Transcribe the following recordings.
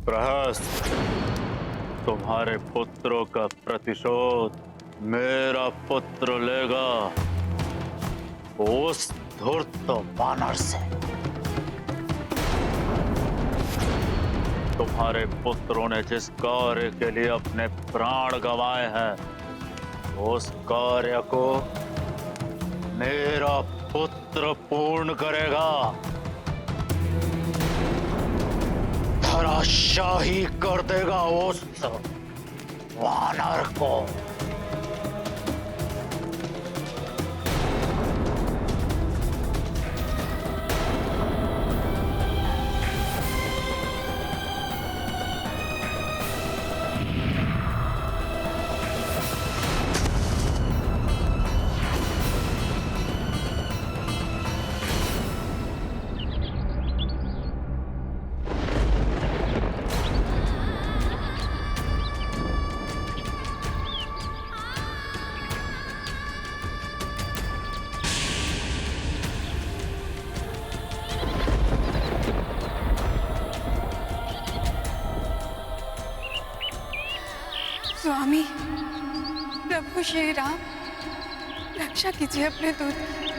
प्रहस्त, तुम्हारे पुत्रों का प्रतिशोध मेरा पुत्र लेगा उस धूर्त वानर से। तुम्हारे पुत्रों ने जिस कार्य के लिए अपने प्राण गंवाए हैं, उस कार्य को मेरा पुत्र पूर्ण करेगा। धराशाही कर देगा उस वानर को। स्वामी, प्रभु श्री राम, रक्षा कीजिए अपने दूत की।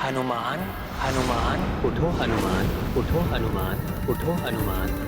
हनुमान, हनुमान, उठो हनुमान, उठो हनुमान, उठो हनुमान।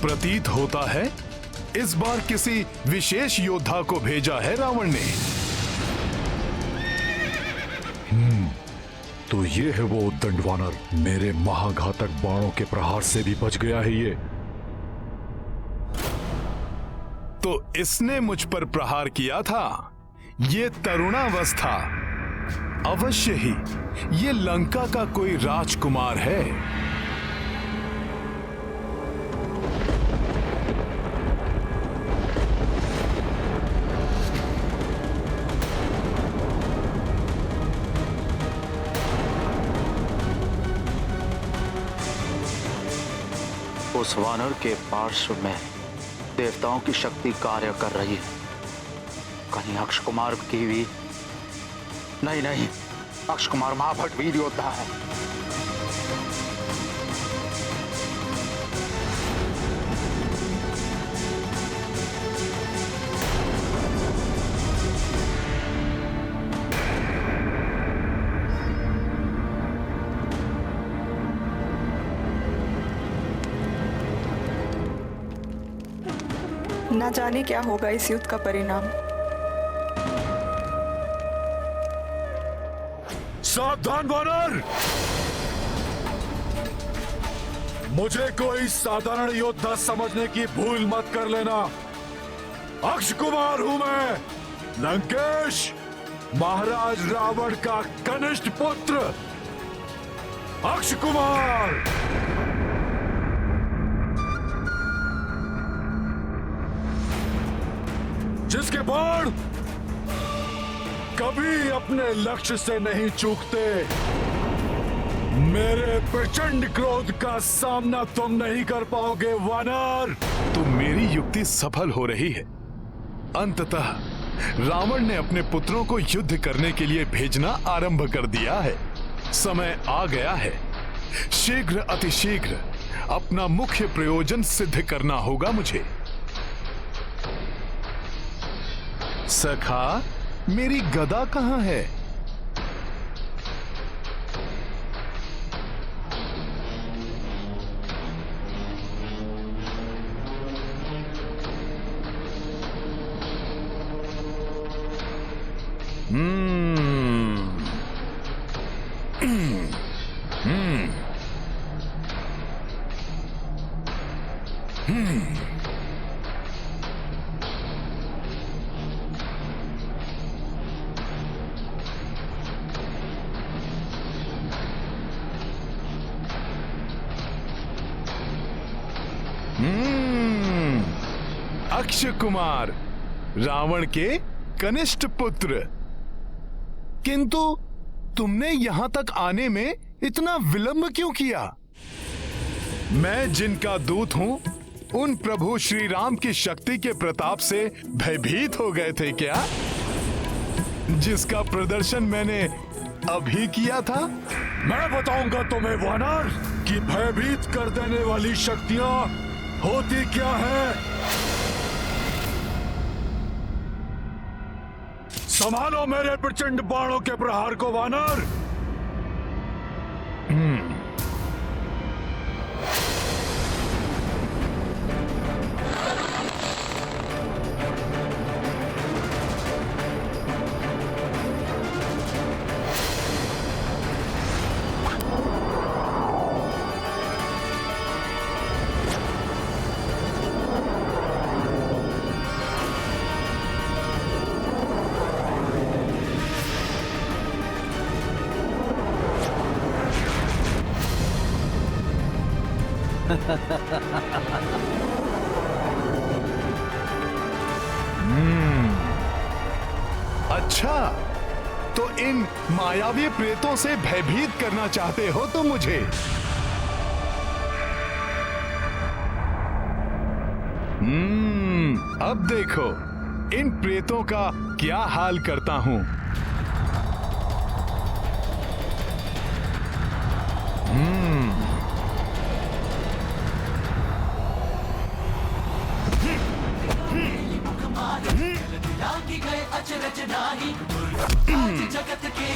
प्रतीत होता है इस बार किसी विशेष योद्धा को भेजा है रावण ने। तो ये है वो उद्दंड वानर, मेरे महाघातक बाणों के प्रहार से भी बच गया है ये। तो इसने मुझ पर प्रहार किया था। ये तरुणावस्था, अवश्य ही ये लंका का कोई राजकुमार है। उस वानर के पार्श्व में देवताओं की शक्ति कार्य कर रही है। कहीं अक्ष कुमार की भी नहीं, अक्ष कुमार महाभट वीर योद्धा है। न जाने क्या होगा इस युद्ध का परिणाम। सावधान वानर! मुझे कोई साधारण योद्धा समझने की भूल मत कर लेना। अक्ष कुमार हूं मैं, लंकेश, महाराज रावण का कनिष्ठ पुत्र अक्ष कुमार। जिसके बाण कभी अपने लक्ष्य से नहीं चूकते। मेरे प्रचंड क्रोध का सामना तुम नहीं कर पाओगे वानर। तो मेरी युक्ति सफल हो रही है। अंततः रावण ने अपने पुत्रों को युद्ध करने के लिए भेजना आरंभ कर दिया है। समय आ गया है। शीघ्र अतिशीघ्र अपना मुख्य प्रयोजन सिद्ध करना होगा मुझे। सखा, मेरी गदा कहाँ है? अक्षय कुमार, रावण के कनिष्ठ पुत्र। किंतु तुमने यहां तक आने में इतना विलंब क्यों किया? मैं जिनका दूत हूं, उन प्रभु श्री राम की शक्ति के प्रताप से भयभीत हो गए थे क्या? जिसका प्रदर्शन मैंने अभी किया था। मैं बताऊंगा तुम्हें वानर कि भयभीत कर देने वाली शक्तियां होती क्या है। संभालो मेरे प्रचंड बाणों के प्रहार को वानर। अच्छा, तो इन मायावी प्रेतों से भयभीत करना चाहते हो तो मुझे। अब देखो इन प्रेतों का क्या हाल करता हूं। जगत के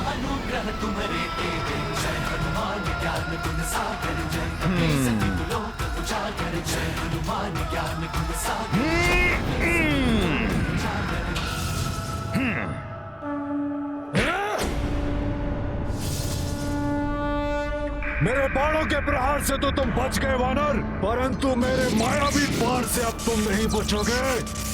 अनुग्रह तुम्हारे जय हनुमान ज्ञान गुण सागर जय सती लोक उजागर जय हनुमान ज्ञान गुण सागर। मेरे बाणों के प्रहार से तो तुम बच गए वानर, परंतु मेरे मायावी बाण से अब तुम नहीं बचोगे।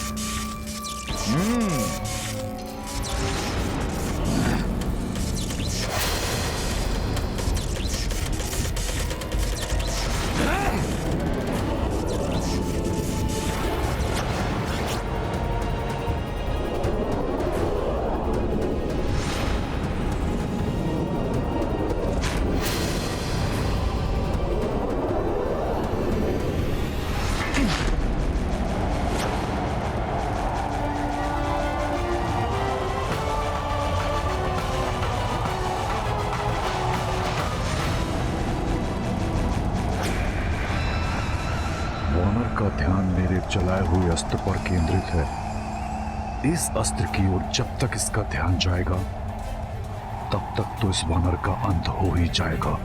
का ध्यान मेरे चलाए हुए अस्त्र पर केंद्रित है। इस अस्त्र की ओर जब तक इसका ध्यान जाएगा, तब तक तो इस वानर का अंत हो ही जाएगा।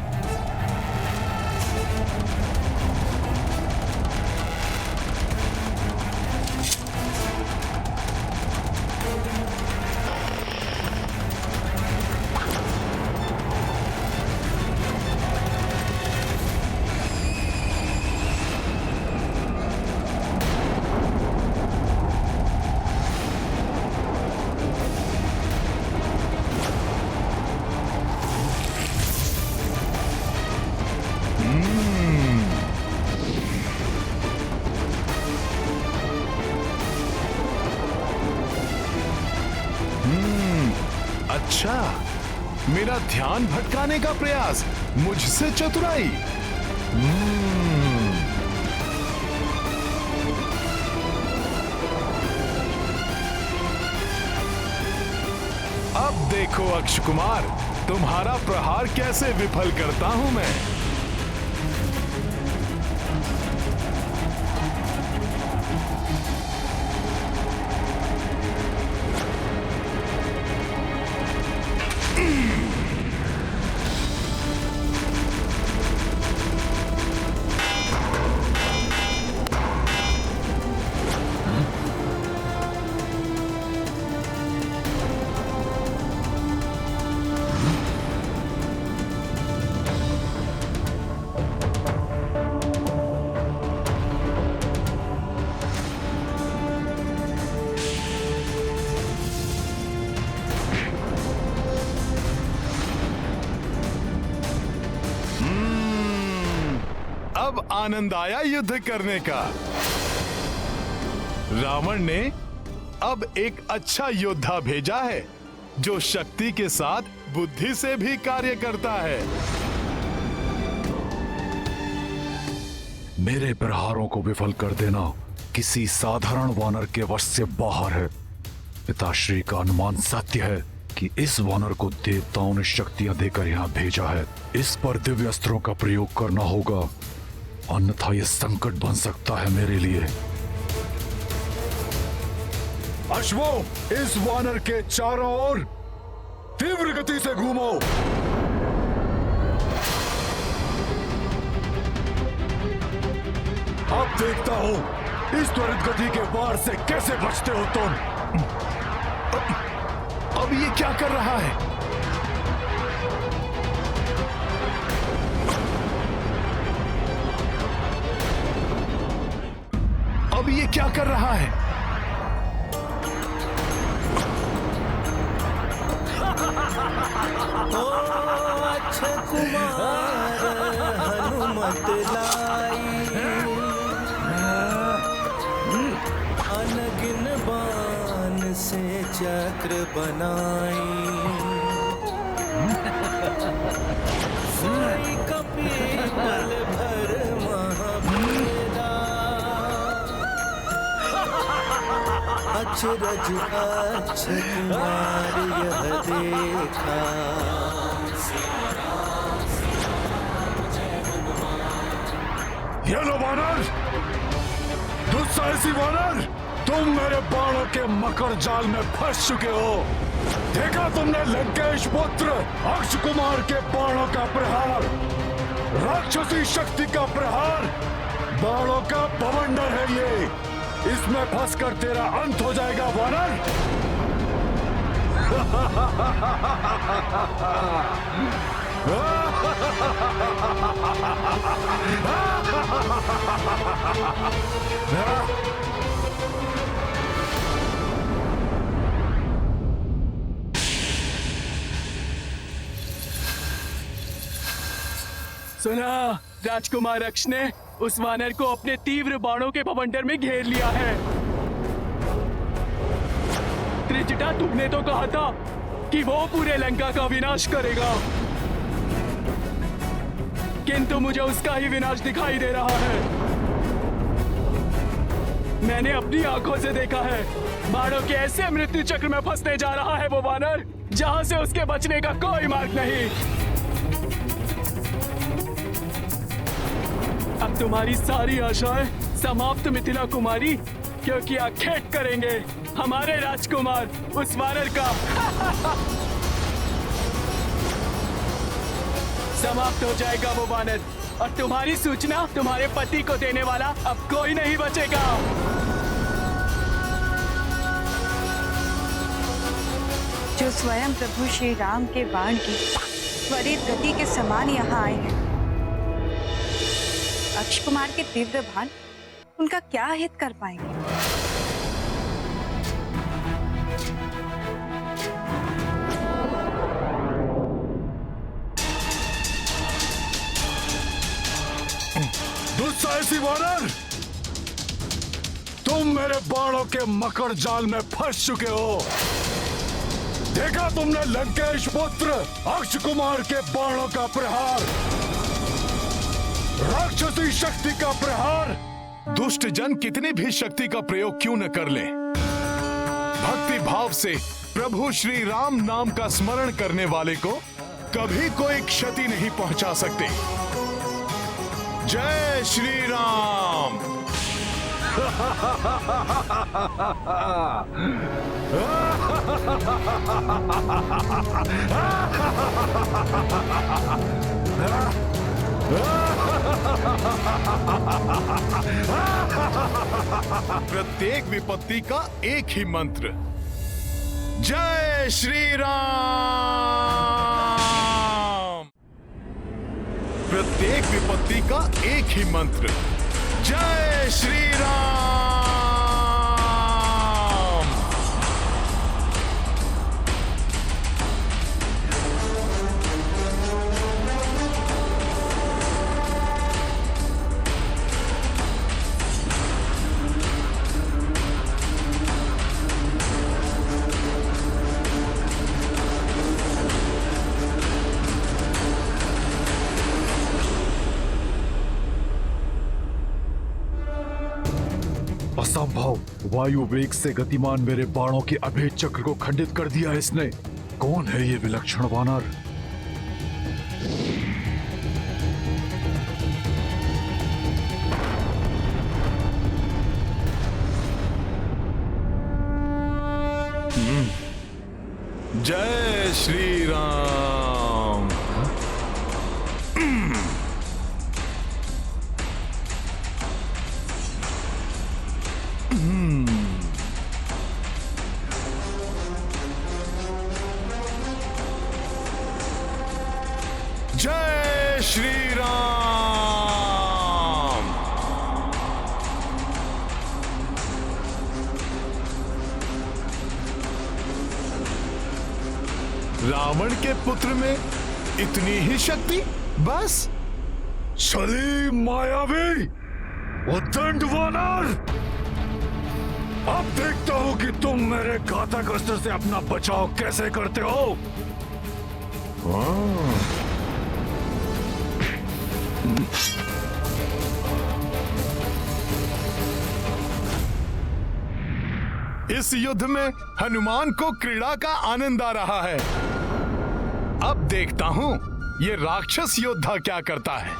अच्छा, मेरा ध्यान भटकाने का प्रयास, मुझसे चतुराई। अब देखो अक्षय कुमार, तुम्हारा प्रहार कैसे विफल करता हूं मैं। आनंद आया युद्ध करने का। रावण ने अब एक अच्छा योद्धा भेजा है जो शक्ति के साथ बुद्धि से भी कार्य करता है। मेरे प्रहारों को विफल कर देना किसी साधारण वानर के वश से बाहर है। पिताश्री का अनुमान सत्य है कि इस वानर को देवताओं ने शक्तियां देकर यहाँ भेजा है। इस पर दिव्य अस्त्रों का प्रयोग करना होगा, अन्यथा यह संकट बन सकता है मेरे लिए। अश्वों, इस वानर के चारों ओर तीव्र गति से घूमो। अब देखता हूं इस त्वरित गति के वार से कैसे बचते हो तुम। अब ये क्या कर रहा है? अब ये क्या कर रहा है? ओ अच्छे कुमार हनुमत लाई, अनगिन बाण से चक्र बनाई, सोई कपीपल भर महाभेदा, अचरज अच्छे कुमार यह देखा। ये लो वानर, दुस्साहसी वानर, तुम मेरे बाणों के मकर जाल में फंस चुके हो। देखा तुमने लंकेश पुत्र अक्ष कुमार के बाणों का प्रहार, राक्षसी शक्ति का प्रहार, बाणों का बवंडर है ये। इसमें फंसकर तेरा अंत हो जाएगा वानर। सुना, राजकुमार अक्ष ने उस वानर को अपने तीव्र बाणों के बवंडर में घेर लिया है। त्रिजटा, तुमने तो कहा था कि वो पूरे लंका का विनाश करेगा, किंतु मुझे उसका ही विनाश दिखाई दे रहा है। मैंने अपनी आंखों से देखा है, बाणों के ऐसे मृत्यु चक्र में फंसने जा रहा है वो वानर, जहां से उसके बचने का कोई मार्ग नहीं। अब तुम्हारी सारी आशाएं समाप्त मिथिला कुमारी, क्योंकि आखेट करेंगे हमारे राजकुमार उस वानर का। समाप्त हो जाएगा वो वानर, और तुम्हारी सूचना तुम्हारे पति को देने वाला अब कोई नहीं बचेगा। जो स्वयं प्रभु श्री राम के बाण की त्वरित गति के समान यहाँ आए हैं, अक्ष कुमार के तीव्र बाण उनका क्या हित कर पाएंगे? दुस्साहसी वानर, तुम मेरे बाणों के मकर जाल में फंस चुके हो। देखा तुमने लंकेश पुत्र अक्ष कुमार के बाणों का प्रहार, राक्षसी शक्ति का प्रहार। दुष्ट जन कितनी भी शक्ति का प्रयोग क्यों न कर ले, भक्ति भाव से प्रभु श्री राम नाम का स्मरण करने वाले को कभी कोई क्षति नहीं पहुंचा सकते। जय श्री राम। प्रत्येक विपत्ति का एक ही मंत्र, जय श्री राम। प्रत्येक विपत्ति का एक ही मंत्र, जय श्री राम। बताओ, वायु वेग से गतिमान मेरे बाणों के अभेद चक्र को खंडित कर दिया इसने। कौन है ये विलक्षण वानर? जय श्री राम। जय श्री राम। रावण के पुत्र में इतनी ही शक्ति? बस? सलीम मायावी, उद्दंड वानर, अब देखता हूं कि तुम मेरे घातक अस्त्र से अपना बचाव कैसे करते हो। इस युद्ध में हनुमान को क्रीड़ा का आनंद आ रहा है। अब देखता हूं ये राक्षस योद्धा क्या करता है।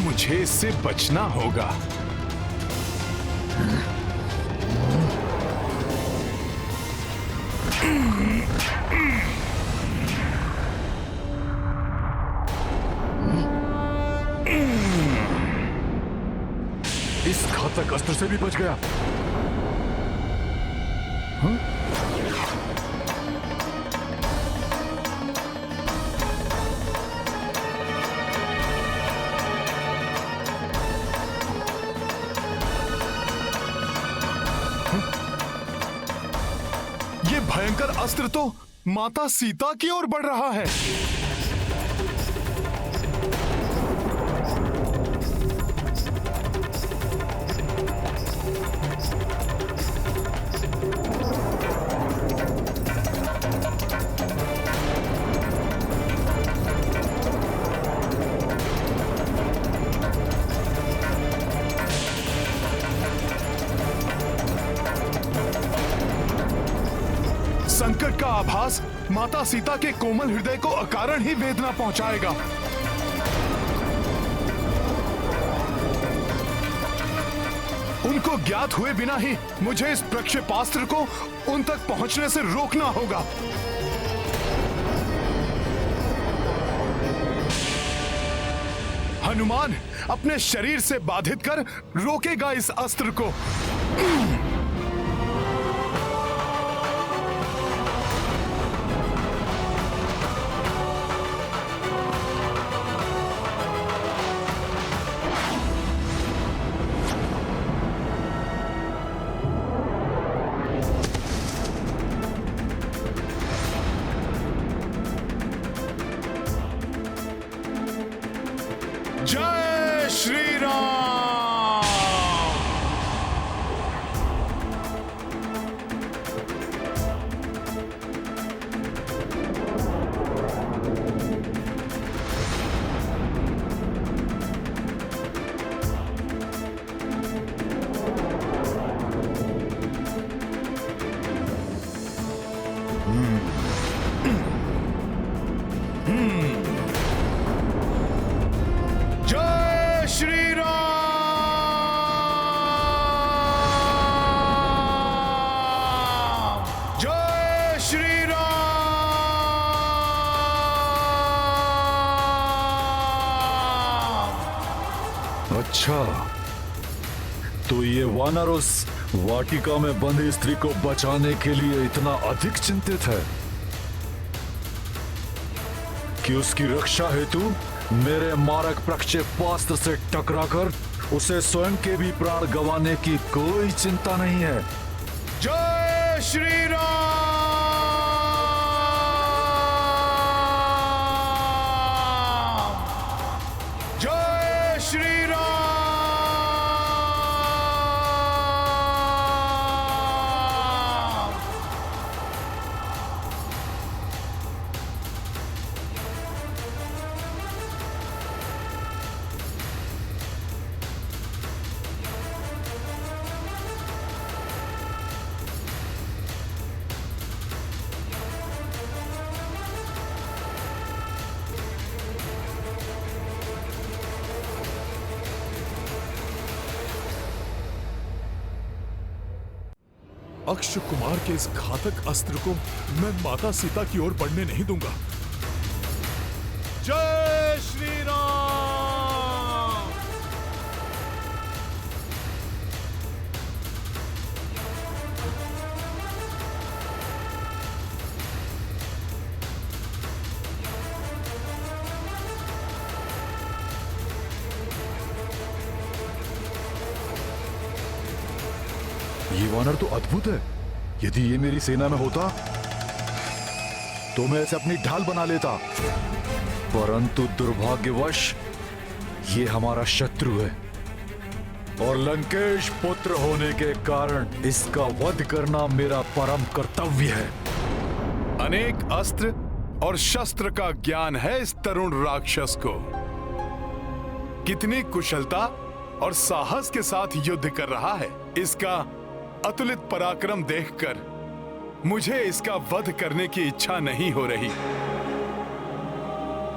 मुझे इससे बचना होगा। इस घातक अस्त्र से भी बच गया। ये भयंकर अस्त्र तो माता सीता की ओर बढ़ रहा है। संकट का आभास माता सीता के कोमल हृदय को अकारण ही वेदना पहुंचाएगा। उनको ज्ञात हुए बिना ही मुझे इस प्रक्षेपास्त्र को उन तक पहुंचने से रोकना होगा। हनुमान अपने शरीर से बाधित कर रोकेगा इस अस्त्र को। जय श्री राम। जय श्री राम। जय श्री राम। अच्छा, तो ये वानर उस वाटिका में बंधी स्त्री को बचाने के लिए इतना अधिक चिंतित है कि उसकी रक्षा हेतु मेरे मारक प्रक्षेपास्त्र से टकराकर उसे स्वयं के भी प्राण गंवाने की कोई चिंता नहीं है। जय श्री राम। अक्ष कुमार के इस घातक अस्त्र को मैं माता सीता की ओर बढ़ने नहीं दूंगा। जय श्री राम। ये वानर तो अद्भुत है। यदि ये मेरी सेना में होता तो मैं इसे अपनी ढाल बना लेता, परंतु दुर्भाग्यवश ये हमारा शत्रु है और लंकेश पुत्र होने के कारण इसका वध करना मेरा परम कर्तव्य है। अनेक अस्त्र और शस्त्र का ज्ञान है इस तरुण राक्षस को। कितनी कुशलता और साहस के साथ युद्ध कर रहा है। इसका अतुलित पराक्रम देखकर मुझे इसका वध करने की इच्छा नहीं हो रही,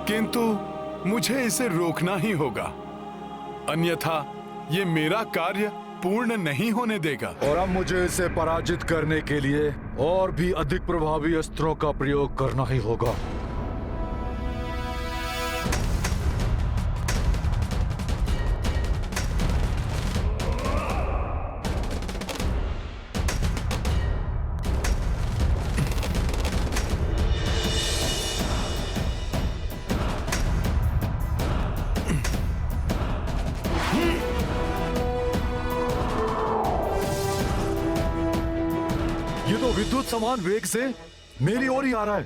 किंतु मुझे इसे रोकना ही होगा, अन्यथा ये मेरा कार्य पूर्ण नहीं होने देगा। और अब मुझे इसे पराजित करने के लिए और भी अधिक प्रभावी अस्त्रों का प्रयोग करना ही होगा। ये तो विद्युत समान वेग से मेरी ओर ही आ रहा है।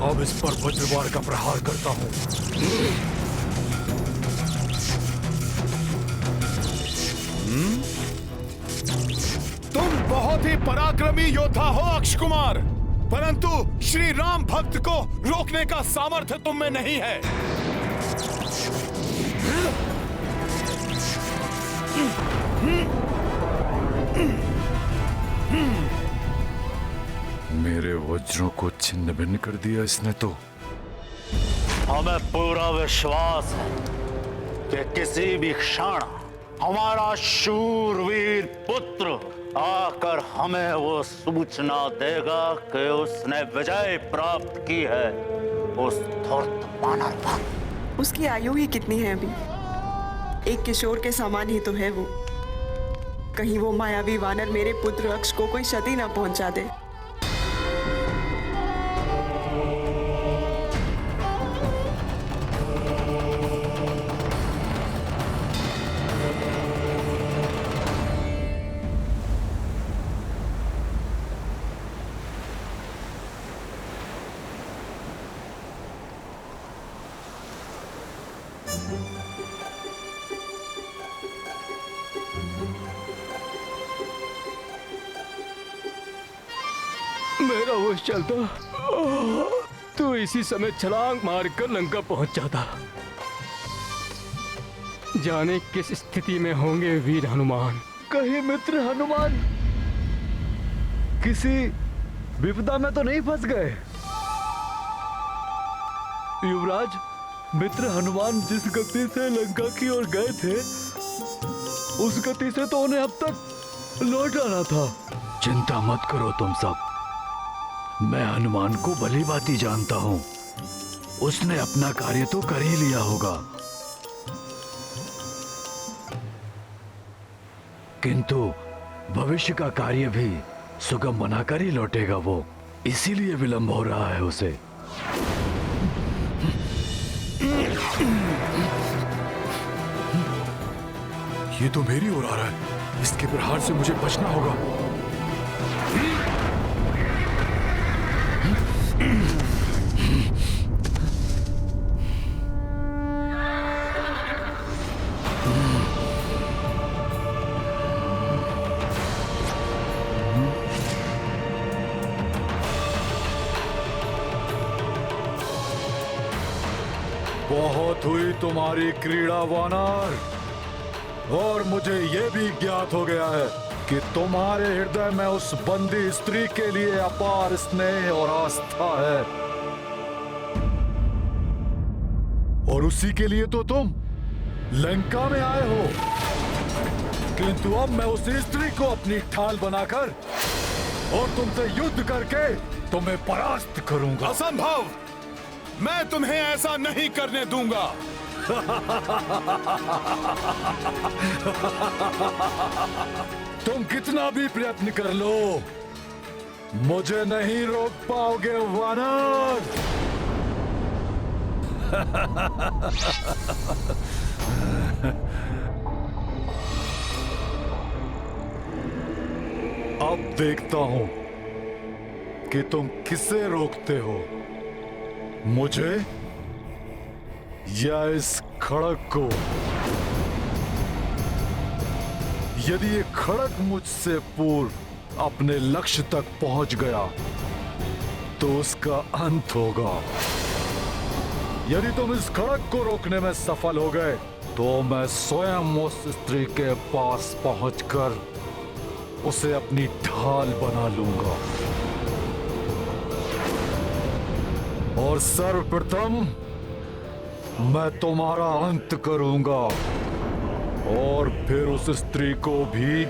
अब इस पर वज्रवार का प्रहार करता हूं। तुम बहुत ही पराक्रमी योद्धा हो अक्ष कुमार, परंतु श्री राम भक्त को रोकने का सामर्थ्य तुम में नहीं है। मेरे वज्रों को छिन्न भिन्न कर दिया इसने तो। हमें पूरा विश्वास है कि किसी भी क्षण हमारा शूरवीर पुत्र आकर हमें वो सूचना देगा कि उसने विजय प्राप्त की है उस धूर्त वानर पर। उसकी आयु ही कितनी है अभी? एक किशोर के समान ही तो है वो। कहीं वो मायावी वानर मेरे पुत्र अक्ष को कोई क्षति न पहुंचा दे। मेरा होश चलता तो इसी समय छलांग मारकर लंका पहुंच जाता। जाने किस स्थिति में होंगे वीर हनुमान। कहीं मित्र हनुमान किसी विपदा में तो नहीं फंस गए? युवराज, मित्र हनुमान जिस गति से लंका की ओर गए थे उस गति से तो उन्हें अब तक लौट आना था। चिंता मत करो तुम सब, मैं हनुमान को भली भांति जानता हूं। उसने अपना कार्य तो कर ही लिया होगा, किंतु भविष्य का कार्य भी सुगम बनाकर ही लौटेगा वो, इसीलिए विलंब हो रहा है उसे। ये तो मेरी ओर आ रहा है, इसके प्रहार से मुझे बचना होगा। बहुत हुई तुम्हारी क्रीड़ा वानर, और मुझे यह भी ज्ञात हो गया है कि तुम्हारे हृदय में उस बंदी स्त्री के लिए अपार स्नेह और आस्था है, और उसी के लिए तो तुम लंका में आए हो। किंतु अब मैं उस स्त्री को अपनी ढाल बनाकर और तुमसे युद्ध करके तुम्हें परास्त करूंगा। असंभव! मैं तुम्हें ऐसा नहीं करने दूंगा। तुम कितना भी प्रयत्न कर लो, मुझे नहीं रोक पाओगे वानर। अब देखता हूं कि तुम किसे रोकते हो, मुझे या इस खड़क को। यदि ये खड़क मुझसे पूर्व अपने लक्ष्य तक पहुंच गया तो उसका अंत होगा। यदि तुम इस खड़क को रोकने में सफल हो गए तो मैं स्वयं उस स्त्री के पास पहुंचकर उसे अपनी ढाल बना लूंगा, और सर्वप्रथम मैं तुम्हारा अंत करूंगा, और फिर उस स्त्री को भी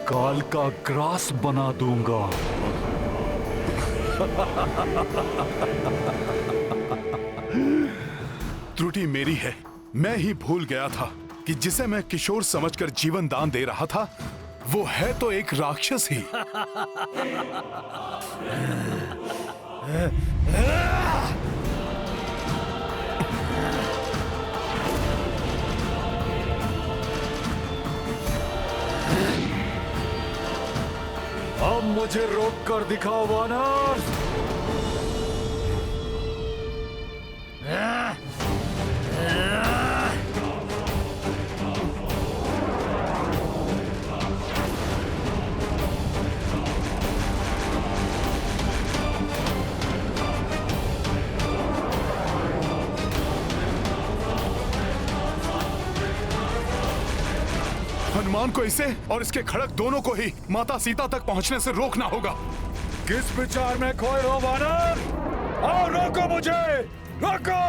काल का ग्रास बना दूंगा। त्रुटि मेरी है। मैं ही भूल गया था कि जिसे मैं किशोर समझकर जीवन दान दे रहा था वो है तो एक राक्षस ही। अब मुझे रोक कर दिखाओ वानर। हनुमान को इसे और इसके खड़क दोनों को ही माता सीता तक पहुंचने से रोकना होगा। किस विचार में खोए हो वानर? आओ रोको मुझे, रोको!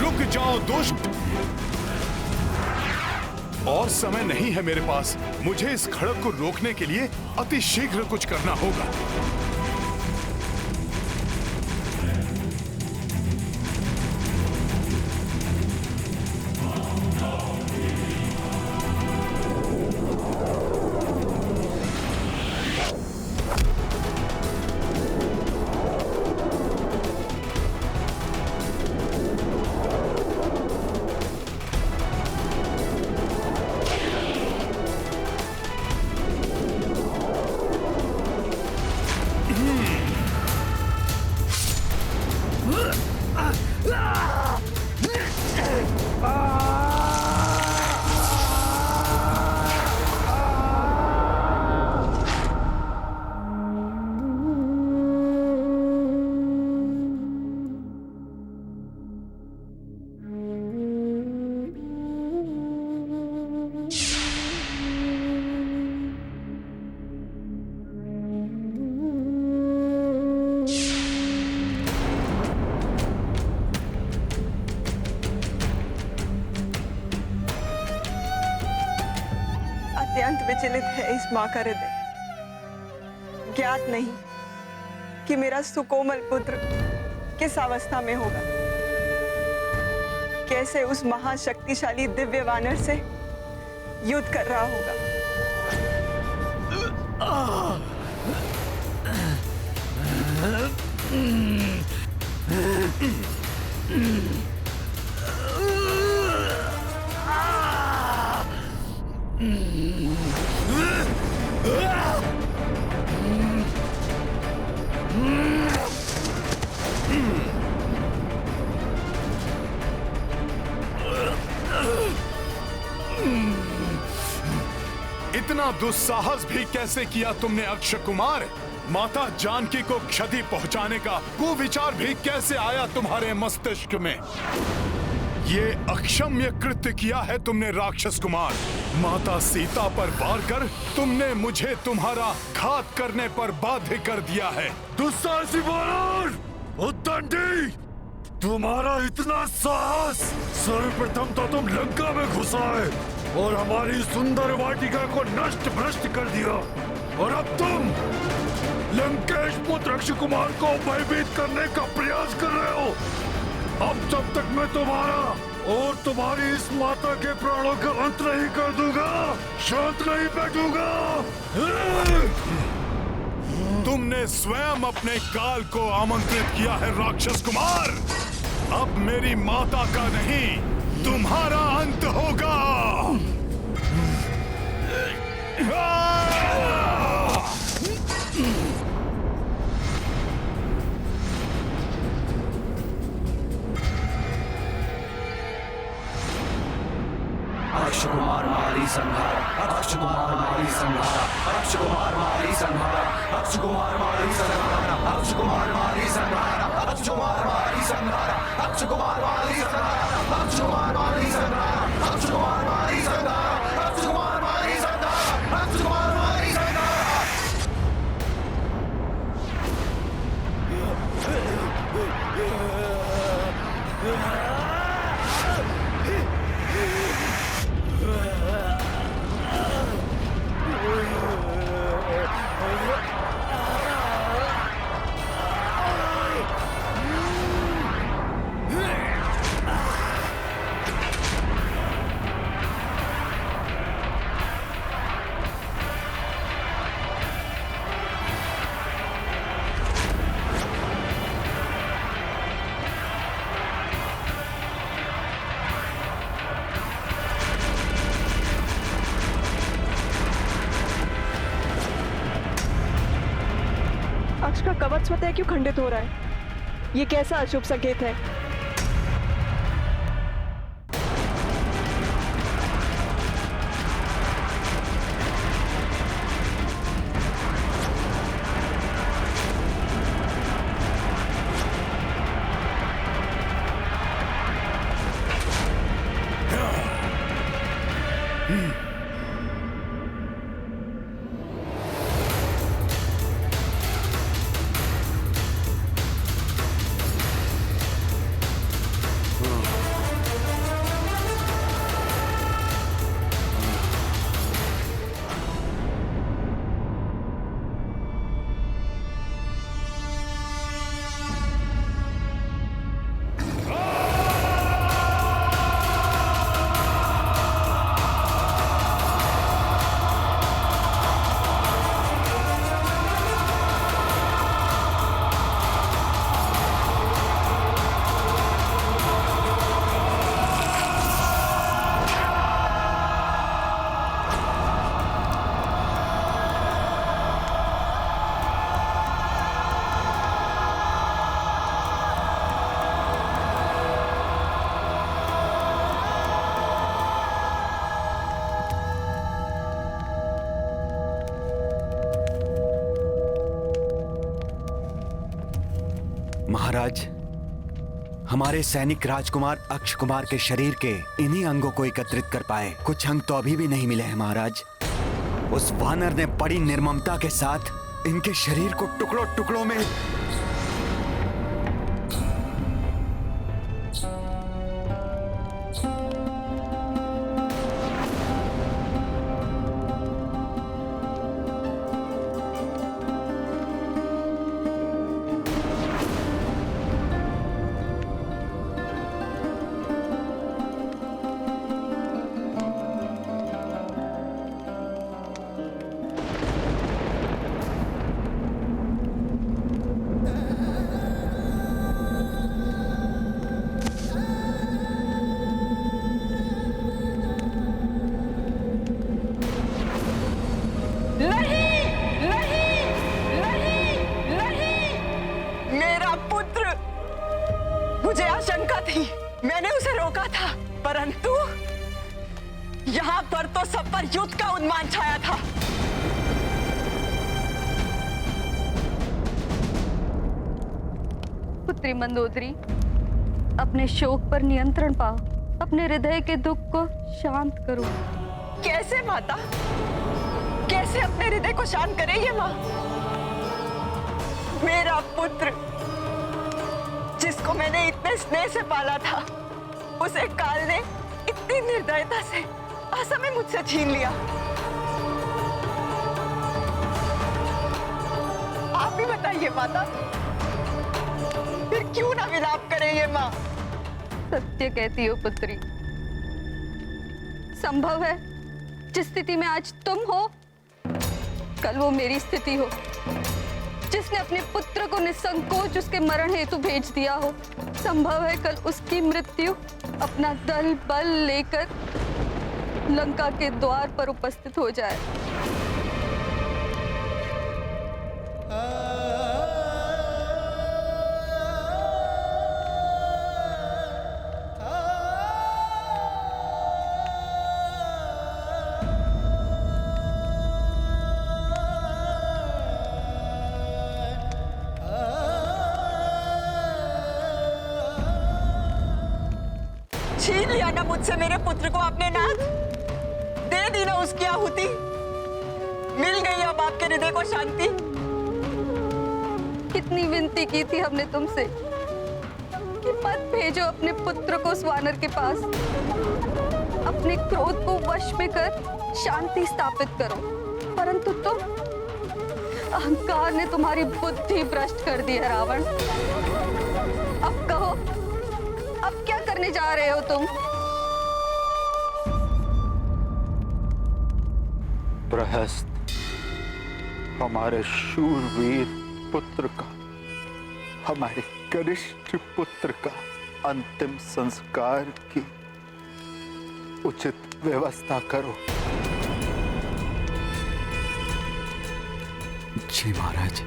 रुक जाओ दुष्ट! और समय नहीं है मेरे पास। मुझे इस खड़क को रोकने के लिए अति शीघ्र कुछ करना होगा। अत्यंत विचलित है इस मां का हृदय। ज्ञात नहीं कि मेरा सुकोमल पुत्र किस अवस्था में होगा, कैसे उस महाशक्तिशाली दिव्य वानर से युद्ध कर रहा होगा। इतना दुस्साहस भी कैसे किया तुमने अक्षय कुमार? माता जानकी को क्षति पहुंचाने का कुविचार भी कैसे आया तुम्हारे मस्तिष्क में? ये अक्षम्य कृत्य किया है तुमने राक्षस कुमार। माता सीता पर वार कर तुमने मुझे तुम्हारा घात करने पर बाध्य कर दिया है। दुस्साहसी वानर! उद्दंडी! तुम्हारा इतना साहस! सर्वप्रथम तो तुम लंका में घुस आए और हमारी सुंदर वाटिका को नष्ट भ्रष्ट कर दिया, और अब तुम लंकेश पुत्र अक्षय कुमार को भयभीत करने का प्रयास कर रहे हो। अब जब तक मैं तुम्हारा और तुम्हारी इस माता के प्राणों का अंत नहीं कर दूंगा, शांत नहीं बैठूंगा। तुमने स्वयं अपने काल को आमंत्रित किया है राक्षस कुमार। अब मेरी माता का नहीं, तुम्हारा अंत होगा। अक्षय कुमार मारी संहार, अक्षय कुमार मारी संहार, अक्षय कुमार मारी संहार, अक्षय कुमार मारी संहार, अक्षय कुमार मारी संहार, अक्षय कुमार मारी संहार, अक्षय कुमार मारी संहार, अक्षय कुमार मारी संहार, अक्षय कुमार मारी संहार, अक्षय कुमार मारी संहार, अक्षय कुमार मारी संहार। अक्ष का कवच स्वतः क्यों खंडित हो रहा है? ये कैसा अशुभ संकेत है? महाराज, हमारे सैनिक राजकुमार अक्षय कुमार के शरीर के इन्हीं अंगों को एकत्रित कर पाए। कुछ अंग तो अभी भी नहीं मिले हैं महाराज। उस वानर ने बड़ी निर्ममता के साथ इनके शरीर को टुकड़ों टुकड़ों में थी, मैंने उसे रोका था, परंतु यहाँ पर तो सब पर युद्ध का उन्माद छाया था। पुत्री मंदोदरी, अपने शोक पर नियंत्रण पाओ, अपने हृदय के दुख को शांत करो। कैसे माता, कैसे अपने हृदय को शांत करे ये माँ? मेरा पुत्र जिसको मैंने इतने स्नेह से पाला था, उसे काल ने इतनी निर्दयता से असमय मुझसे छीन लिया। आप भी बताइए माता, फिर क्यों ना विलाप करे ये माँ? सत्य कहती हो पुत्री। संभव है जिस स्थिति में आज तुम हो, कल वो मेरी स्थिति हो। जिसने अपने पुत्र को निसंकोच उसके मरण हेतु भेज दिया हो, संभव है कल उसकी मृत्यु अपना दल बल लेकर लंका के द्वार पर उपस्थित हो जाए। छीन लिया ना मुझसे मेरे पुत्र को आपने नाथ, दे दी ना उसकी आहुति, मिल गई अब आपके हृदय को शांति। कितनी विनती की थी हमने तुमसे कि मत भेजो अपने पुत्र को उस वानर के पास, अपने क्रोध को वश में कर शांति स्थापित करो, परंतु तुम, अहंकार ने तुम्हारी बुद्धि भ्रष्ट कर दी है रावण। अब कहो, अब क्या करने जा रहे हो तुम? प्रहस्त हमारे शूरवीर पुत्र का, हमारे कनिष्ठ पुत्र का अंतिम संस्कार की उचित व्यवस्था करो। जी महाराज।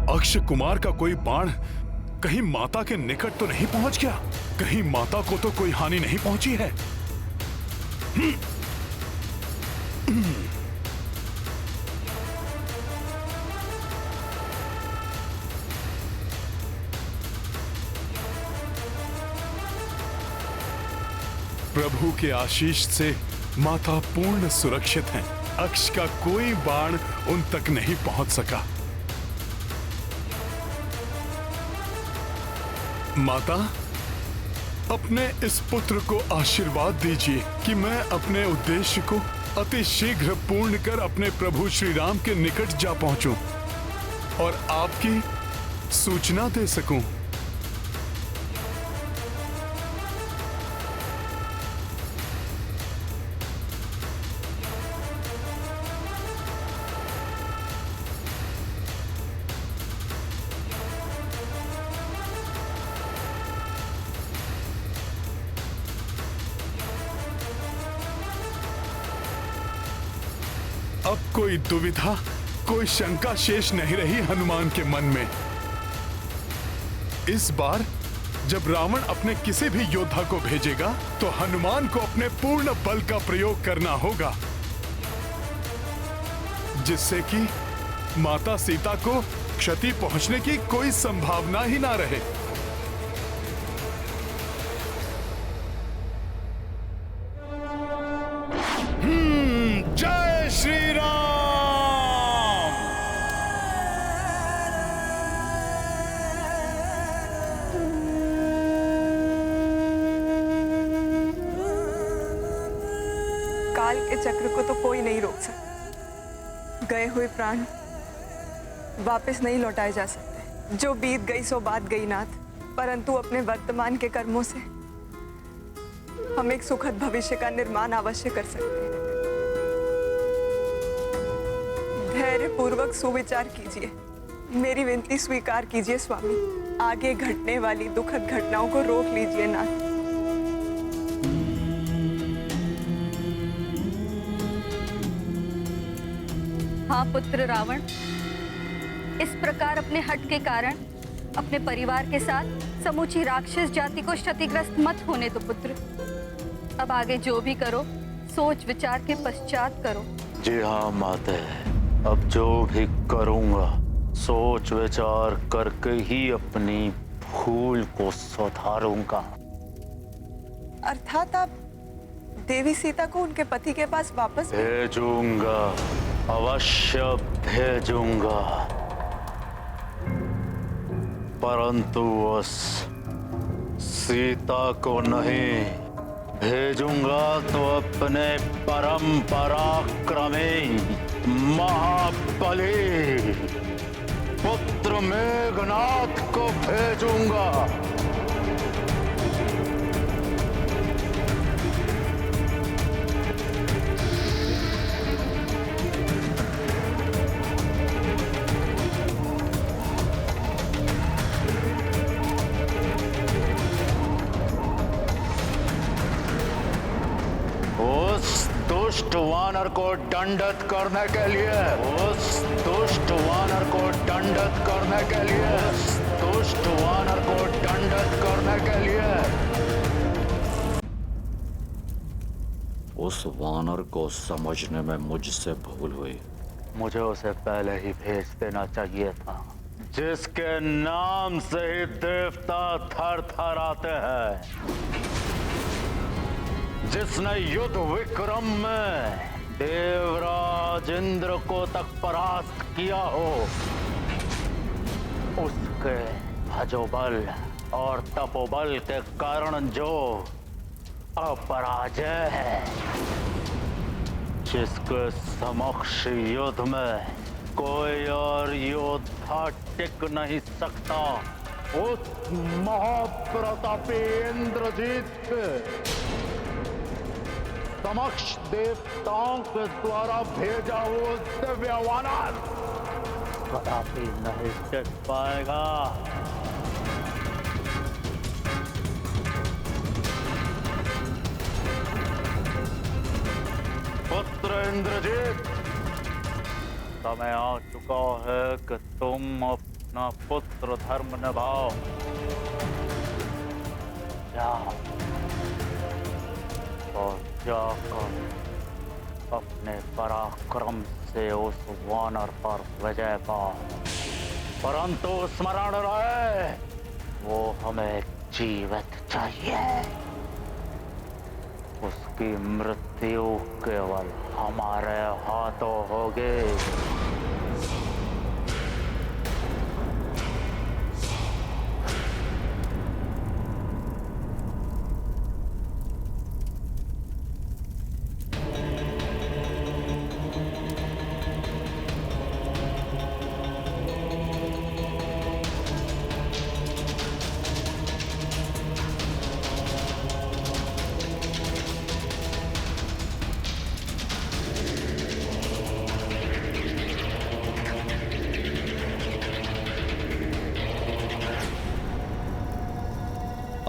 अक्ष कुमार का कोई बाण कहीं माता के निकट तो नहीं पहुंच गया? कहीं माता को तो कोई हानि नहीं पहुंची है? प्रभु के आशीष से माता पूर्ण सुरक्षित हैं। अक्ष का कोई बाण उन तक नहीं पहुंच सका। माता, अपने इस पुत्र को आशीर्वाद दीजिए कि मैं अपने उद्देश्य को अति शीघ्र पूर्ण कर अपने प्रभु श्री राम के निकट जा पहुंचूं और आपकी सूचना दे सकूं। अब कोई दुविधा, कोई शंका शेष नहीं रही हनुमान के मन में। इस बार जब रावण अपने किसी भी योद्धा को भेजेगा तो हनुमान को अपने पूर्ण बल का प्रयोग करना होगा, जिससे कि माता सीता को क्षति पहुंचने की कोई संभावना ही ना रहे। जय श्री राम। काल के चक्र को तो कोई नहीं रोक सकता। गए हुए प्राण वापस नहीं लौटाए जा सकते। जो बीत गई सो बात गई नाथ, परंतु अपने वर्तमान के कर्मों से हम एक सुखद भविष्य का निर्माण अवश्य कर सकते हैं। धैर्य पूर्वक सुविचार कीजिए, मेरी विनती स्वीकार कीजिए स्वामी। आगे घटने वाली दुखद घटनाओं को रोक लीजिए नाथ। हाँ पुत्र रावण, इस प्रकार अपने हट के कारण अपने परिवार के साथ समूची राक्षस जाति को क्षतिग्रस्त मत होने दो पुत्र। अब आगे जो भी करो सोच विचार के पश्चात करो। जी हाँ माते, अब जो भी करूंगा सोच विचार करके ही अपनी भूल को सुधारूंगा। अर्थात आप देवी सीता को उनके पति के पास वापस भेजूंगा, अवश्य भेजूंगा, परंतु उस सीता को नहीं भेजूंगा तो अपने परम पराक्रमी महाबली पुत्र मेघनाथ को भेजूंगा। उस दुष्ट वानर को दंडित करने के लिए, उस दुष्ट वानर को दंडित करने के लिए, उस दुष्ट वानर को दंडित करने के लिए। उस वानर को समझने में मुझसे भूल हुई। मुझे उसे पहले ही भेज देना चाहिए था, जिसके नाम से ही देवता थर थर आते हैं, जिसने युद्ध विक्रम में देवराज इंद्र को तक परास्त किया हो। उसके भजोबल और तपोबल के कारण जो अपराजय है, जिसके समक्ष युद्ध में कोई और योद्धा टिक नहीं सकता, उस महाप्रतापी इंद्रजीत के समक्ष देवताओं के द्वारा भेजा वो दिव्य वानर कदापि नहीं टिक पाएगा। पुत्र इंद्रजीत, समय आ चुका है कि तुम अपना पुत्र धर्म निभाओ। जाओ और जाकर अपने पराक्रम से उस वानर पर विजय पाओ, परंतु स्मरण रहे वो हमें जीवित चाहिए। उसकी मृत्यु केवल हमारे हाथों होगी।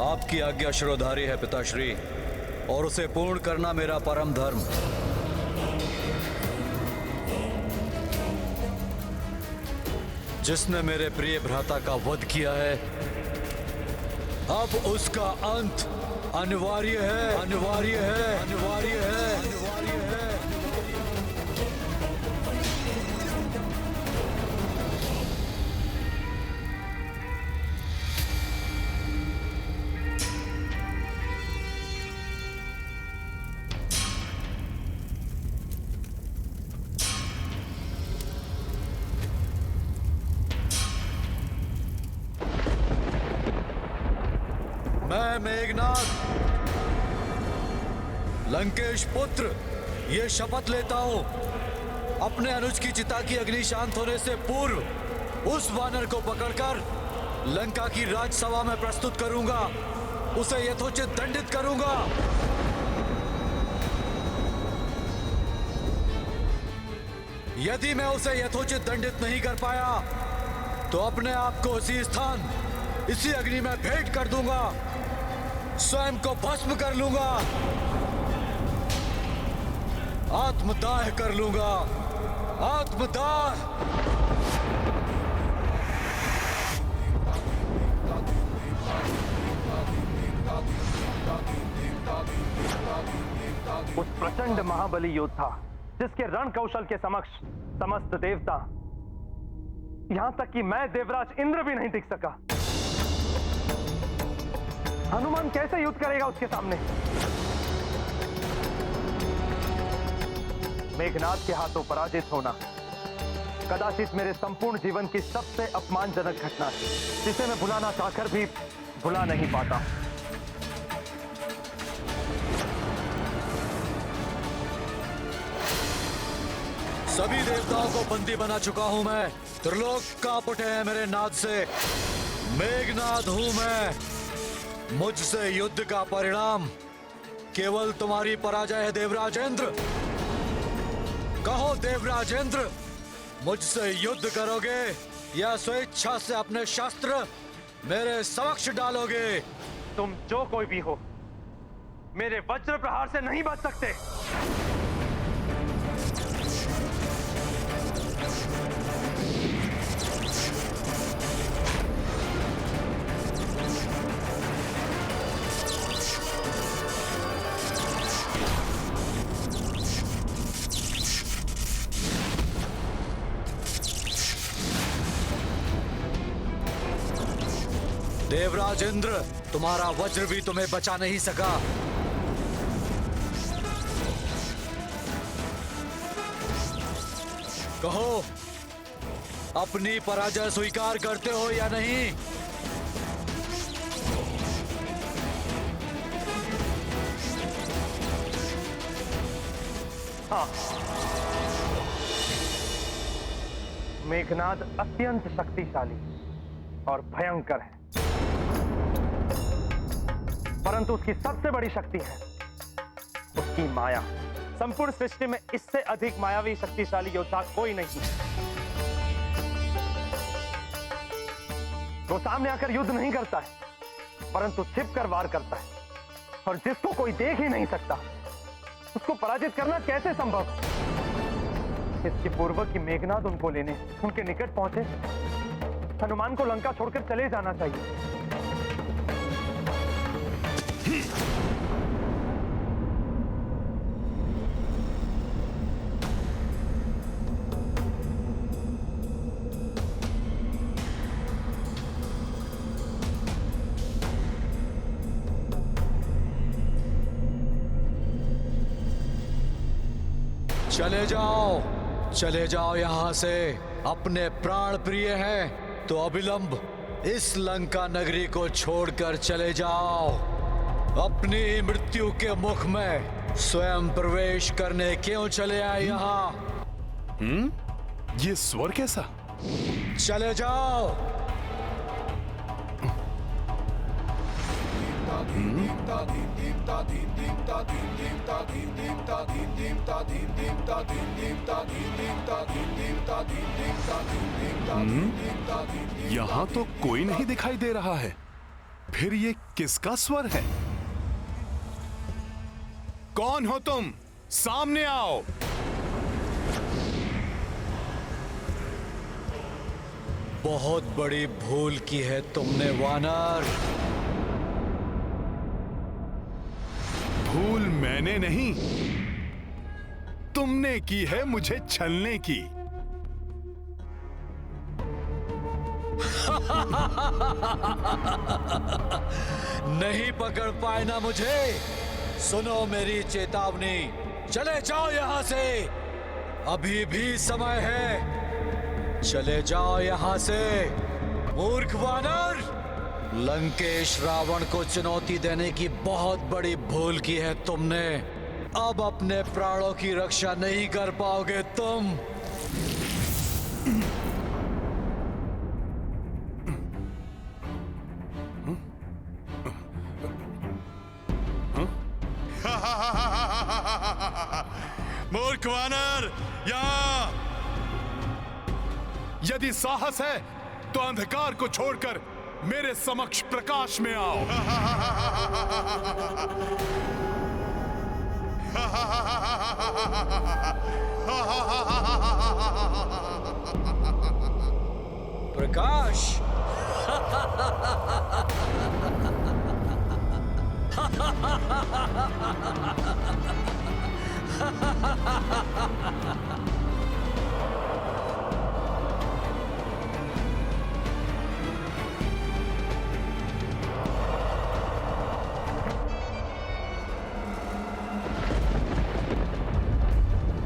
आपकी आज्ञा शिरोधारी है पिताश्री, और उसे पूर्ण करना मेरा परम धर्म। जिसने मेरे प्रिय भ्राता का वध किया है, अब उसका अंत अनिवार्य है, अनिवार्य है, अनिवार्य है, अनिवार्य है। मैं मेघनाथ लंकेश पुत्र ये शपथ लेता हूं, अपने अनुज की चिता की अग्नि शांत होने से पूर्व उस वानर को पकड़कर लंका की राजसभा में प्रस्तुत करूंगा, उसे यथोचित दंडित करूंगा। यदि मैं उसे यथोचित दंडित नहीं कर पाया तो अपने आप को उसी स्थान, इसी अग्नि में भेंट कर दूंगा, स्वयं को भस्म कर लूंगा, आत्मदाह कर लूंगा। आत्मदान। उस प्रचंड महाबली योद्धा जिसके रण कौशल के समक्ष समस्त देवता, यहां तक कि मैं देवराज इंद्र भी नहीं टिक सका। हनुमान कैसे युद्ध करेगा उसके सामने? मेघनाद के हाथों पराजित होना कदाचित मेरे संपूर्ण जीवन की सबसे अपमानजनक घटना है, जिसे मैं भुलाना चाहकर भी भुला नहीं पाता। सभी देवताओं को बंदी बना चुका हूं मैं। त्रिलोक कांप उठे हैं मेरे नाद से। मेघनाद हूं मैं। मुझसे युद्ध का परिणाम केवल तुम्हारी पराजय है देवराजेंद्र। कहो देवराजेंद्र, मुझसे युद्ध करोगे या स्वेच्छा से अपने शस्त्र मेरे समक्ष डालोगे? तुम जो कोई भी हो, मेरे वज्र प्रहार से नहीं बच सकते। देवराजेंद्र, तुम्हारा वज्र भी तुम्हें बचा नहीं सका। कहो, अपनी पराजय स्वीकार करते हो या नहीं? हाँ, मेघनाद अत्यंत शक्तिशाली और भयंकर है, परंतु उसकी सबसे बड़ी शक्ति है उसकी माया। संपूर्ण सृष्टि में इससे अधिक मायावी शक्तिशाली योद्धा कोई नहीं। वो सामने आकर युद्ध नहीं करता है, परंतु छिपकर वार करता है, और जिसको कोई देख ही नहीं सकता उसको पराजित करना कैसे संभव? इसके पूर्व कि मेघनाद उनको लेने उनके निकट पहुंचे, हनुमान को लंका छोड़कर चले जाना चाहिए। चले जाओ यहां से। अपने प्राण प्रिय हैं तो अविलंब इस लंका नगरी को छोड़कर चले जाओ। अपनी मृत्यु के मुख में स्वयं प्रवेश करने क्यों चले आए यहाँ? ये स्वर कैसा? चले जाओ। यहाँ तो कोई नहीं दिखाई दे रहा है, फिर ये किसका स्वर है? कौन हो तुम? सामने आओ। बहुत बड़ी भूल की है तुमने वानर। भूल मैंने नहीं, तुमने की है मुझे छलने की। नहीं पकड़ पाए ना मुझे? सुनो मेरी चेतावनी, चले जाओ यहां से, अभी भी समय है। चले जाओ यहां से मूर्ख वानर। लंकेश रावण को चुनौती देने की बहुत बड़ी भूल की है तुमने। अब अपने प्राणों की रक्षा नहीं कर पाओगे तुम। मूर्ख वानर, यहाँ! यदि साहस है तो अंधकार को छोड़कर मेरे समक्ष प्रकाश में आओ।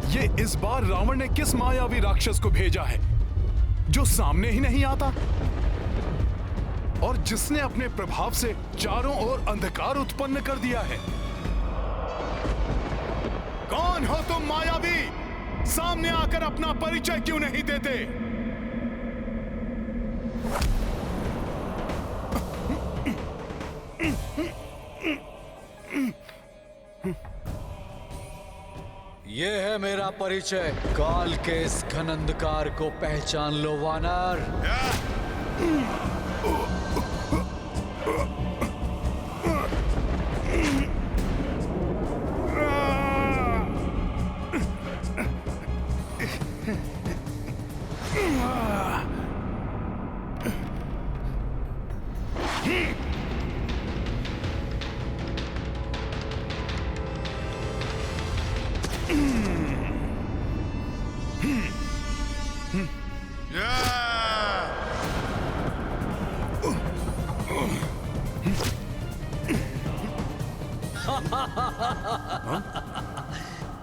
ये इस बार रावण ने किस मायावी राक्षस को भेजा है जो सामने ही नहीं आता और जिसने अपने प्रभाव से चारों ओर अंधकार उत्पन्न कर दिया है? कौन हो तुम मायावी? सामने आकर अपना परिचय क्यों नहीं देते? ये है मेरा परिचय। काल के इस घन अंधकार को पहचान लो वानर।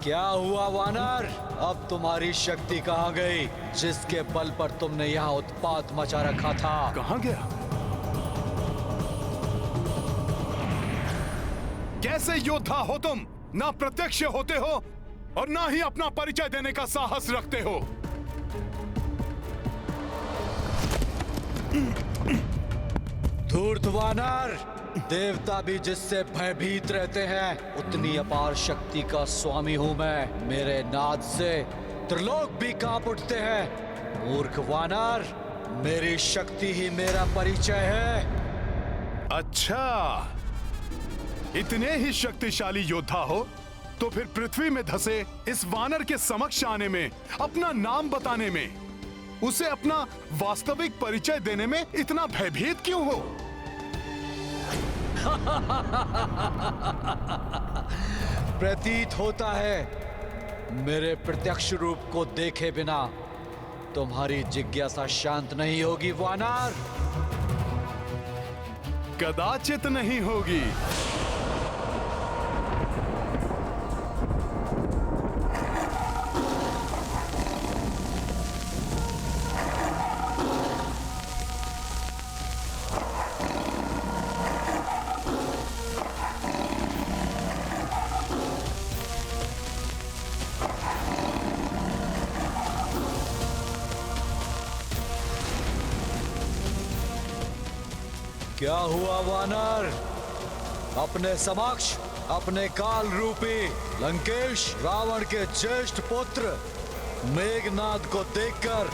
क्या हुआ वानर? अब तुम्हारी शक्ति कहाँ गई जिसके बल पर तुमने यहाँ उत्पात मचा रखा था? कहाँ गया? कैसे योद्धा हो तुम? ना प्रत्यक्ष होते हो और ना ही अपना परिचय देने का साहस रखते हो। धूर्त वानर, देवता भी जिससे भयभीत रहते हैं उतनी अपार शक्ति का स्वामी हूं मैं। मेरे नाद से त्रिलोक भी कांप उठते हैं। मूर्ख वानर, मेरी शक्ति ही मेरा परिचय है। अच्छा, इतने ही शक्तिशाली योद्धा हो तो फिर पृथ्वी में धसे इस वानर के समक्ष आने में, अपना नाम बताने में, उसे अपना वास्तविक परिचय देने में इतना भयभीत क्यों हो? प्रतीत होता है मेरे प्रत्यक्ष रूप को देखे बिना तुम्हारी जिज्ञासा शांत नहीं होगी वानर। कदाचित नहीं होगी। क्या हुआ वानर? अपने समक्ष अपने काल रूपी लंकेश रावण के ज्येष्ठ पुत्र मेघनाद को देखकर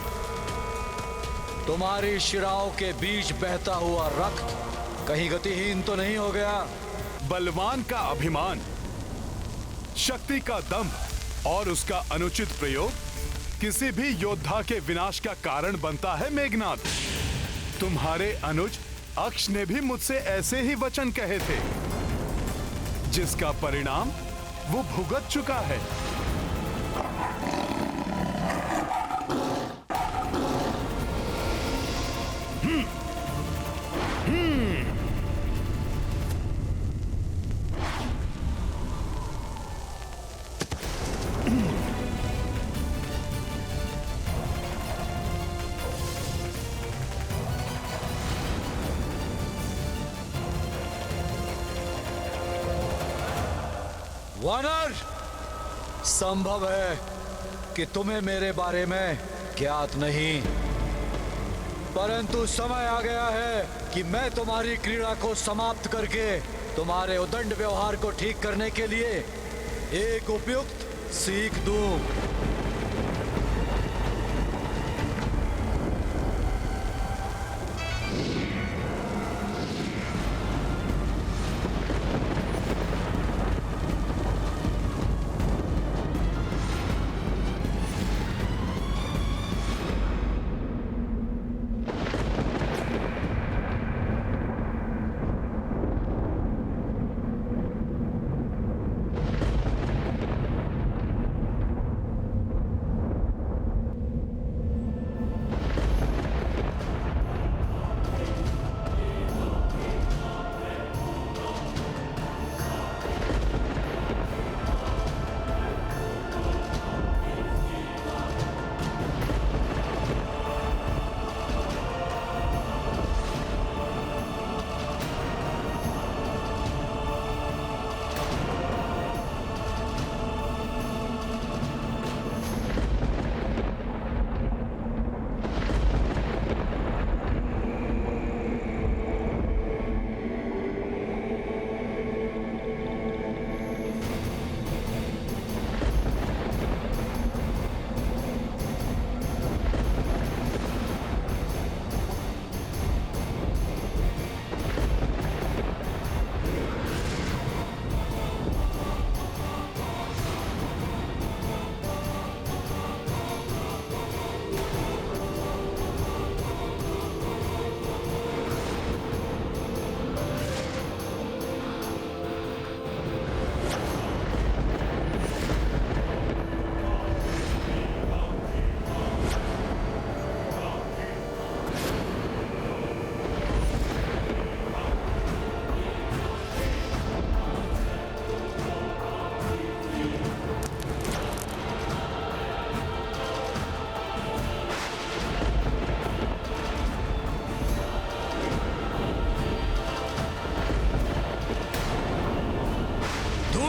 तुम्हारी शिराओं के बीच बहता हुआ रक्त कहीं गतिहीन तो नहीं हो गया? बलवान का अभिमान, शक्ति का दंभ और उसका अनुचित प्रयोग किसी भी योद्धा के विनाश का कारण बनता है मेघनाद। तुम्हारे अनुज अक्ष ने भी मुझसे ऐसे ही वचन कहे थे, जिसका परिणाम वो भुगत चुका है। वानर, संभव है कि तुम्हें मेरे बारे में ज्ञात नहीं, परंतु समय आ गया है कि मैं तुम्हारी क्रीड़ा को समाप्त करके तुम्हारे उदंड व्यवहार को ठीक करने के लिए एक उपयुक्त सीख दूं।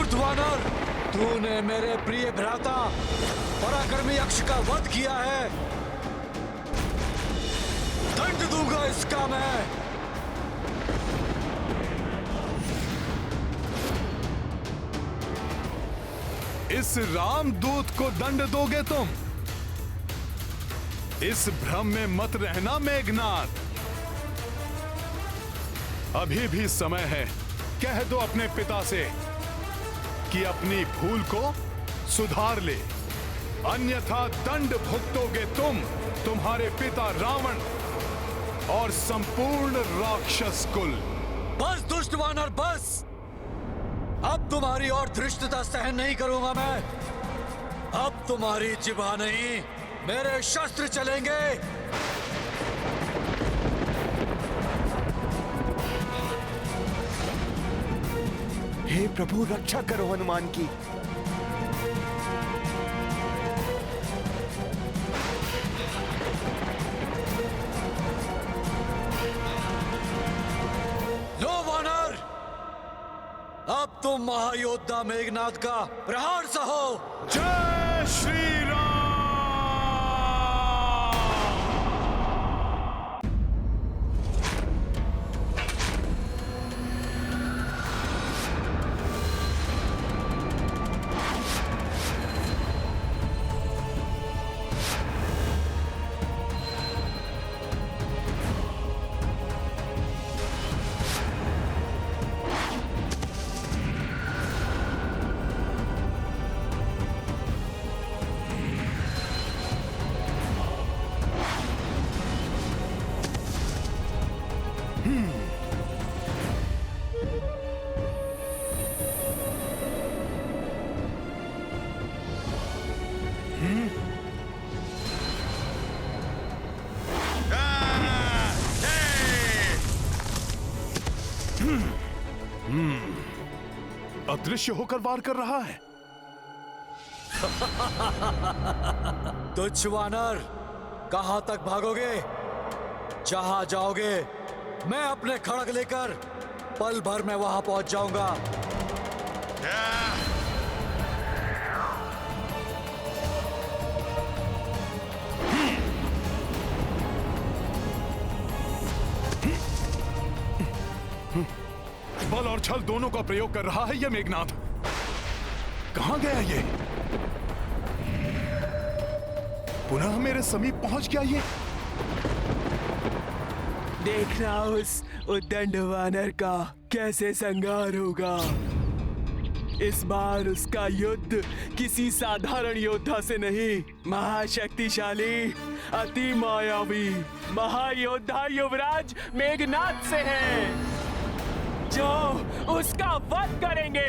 धूर्त वानर, तूने मेरे प्रिय भ्राता पराक्रमी यक्ष का वध किया है। दंड दूंगा इसका मैं। इस रामदूत को दंड दोगे तुम? इस भ्रम में मत रहना मेघनाथ। अभी भी समय है। कह दो अपने पिता से कि अपनी भूल को सुधार ले, अन्यथा दंड भुगतोगे तुम, तुम्हारे पिता रावण और संपूर्ण राक्षस कुल। बस दुष्ट वानर बस। अब तुम्हारी और धृष्टता सहन नहीं करूंगा मैं। अब तुम्हारी जिभा नहीं, मेरे शस्त्र चलेंगे। हे प्रभु, रक्षा करो हनुमान की। लो वानर, अब तुम महायोद्धा मेघनाथ का प्रहार सहो। जय श्री राम। अदृश्य होकर वार कर रहा है। तुच्छ वानर, कहां तक भागोगे? जहां जाओगे मैं अपने खड़ग लेकर पल भर में वहां पहुंच जाऊंगा। बल और छल दोनों का प्रयोग कर रहा है यह मेघनाथ। कहां गया ये? पुनः मेरे समीप पहुंच गया ये। देखना उस उद्दंड वानर का कैसे संहार होगा। इस बार उसका युद्ध किसी साधारण योद्धा से नहीं, महाशक्तिशाली, अति मायावी महायोद्धा युवराज मेघनाथ से है, जो उसका वध करेंगे।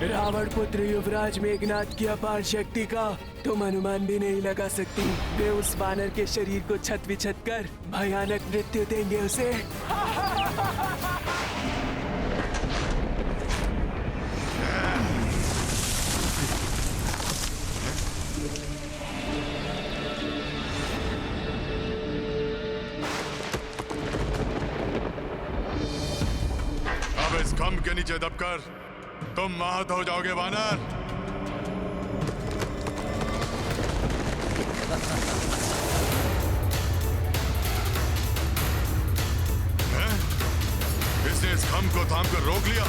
रावण पुत्र युवराज मेघनाथ की अपार शक्ति का तुम अनुमान भी नहीं लगा सकती। वे उस वानर के शरीर को छत विछत कर भयानक मृत्यु देंगे उसे। इस खंभ के नीचे दबकर तुम महत हो जाओगे वानर। इसने इस खंभ को थाम कर रोक लिया।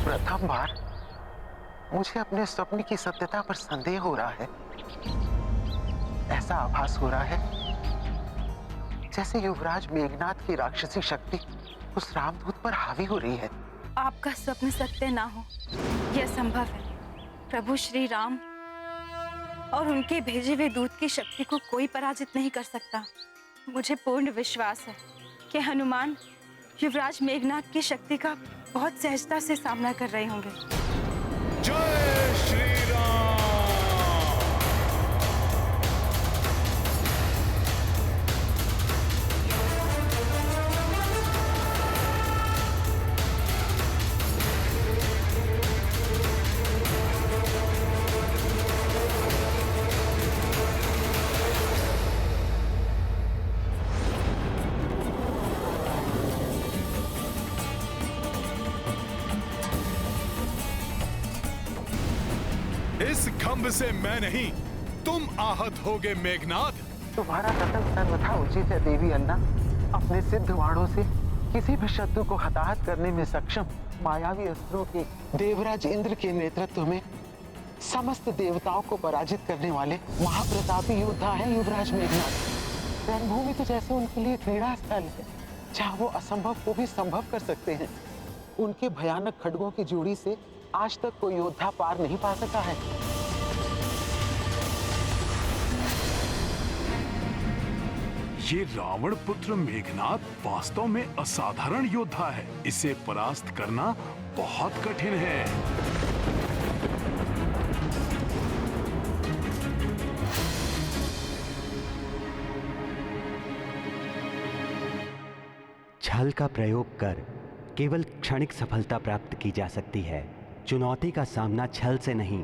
प्रथम बार मुझे अपने स्वप्न की सत्यता पर संदेह हो रहा है। ऐसा आभास हो रहा है जैसे युवराज मेघनाथ की राक्षसी शक्ति उस रामदूत पर हावी हो रही है। आपका स्वप्न सत्य ना हो यह संभव है। प्रभु श्री राम और उनके भेजे हुए दूत की शक्ति को कोई पराजित नहीं कर सकता। मुझे पूर्ण विश्वास है कि हनुमान युवराज मेघनाथ की शक्ति का बहुत सहजता से सामना कर रहे होंगे। जय श्री राम। इस खंभ से मैं नहीं, तुम आहत होगे मेघनाद। तुम्हारा कथन सर्वथा उचित है देवी अन्ना। अपने सिद्ध वाणों से किसी भी शत्रु को हताहत करने में सक्षम मायावी अस्त्रों के देवराज इंद्र के नेतृत्व में समस्त देवताओं को पराजित करने वाले महाप्रतापी योद्धा हैं युवराज मेघनाद। रणभूमि तो जैसे उनके लिए क्रीड़ा स्थल है, जहाँ वो असंभव को भी संभव कर सकते हैं। उनके भयानक खड्गों की जोड़ी से आज तक कोई योद्धा पार नहीं पा सका है। ये रावण पुत्र मेघनाद वास्तव में असाधारण योद्धा है। इसे परास्त करना बहुत कठिन है। छल का प्रयोग कर केवल क्षणिक सफलता प्राप्त की जा सकती है। चुनौती का सामना छल से नहीं,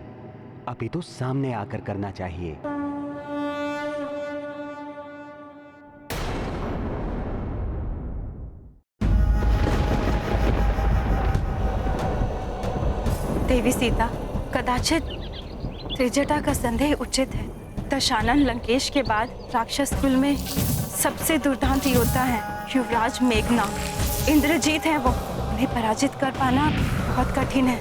अपितु सामने आकर करना चाहिए। देवी सीता, कदाचित त्रिजटा का संदेह उचित है। दशानन लंकेश के बाद राक्षस कुल में सबसे दुर्दांत योद्धा हैं युवराज मेघनाद। इंद्रजीत हैं वो, उन्हें पराजित कर पाना बहुत कठिन है।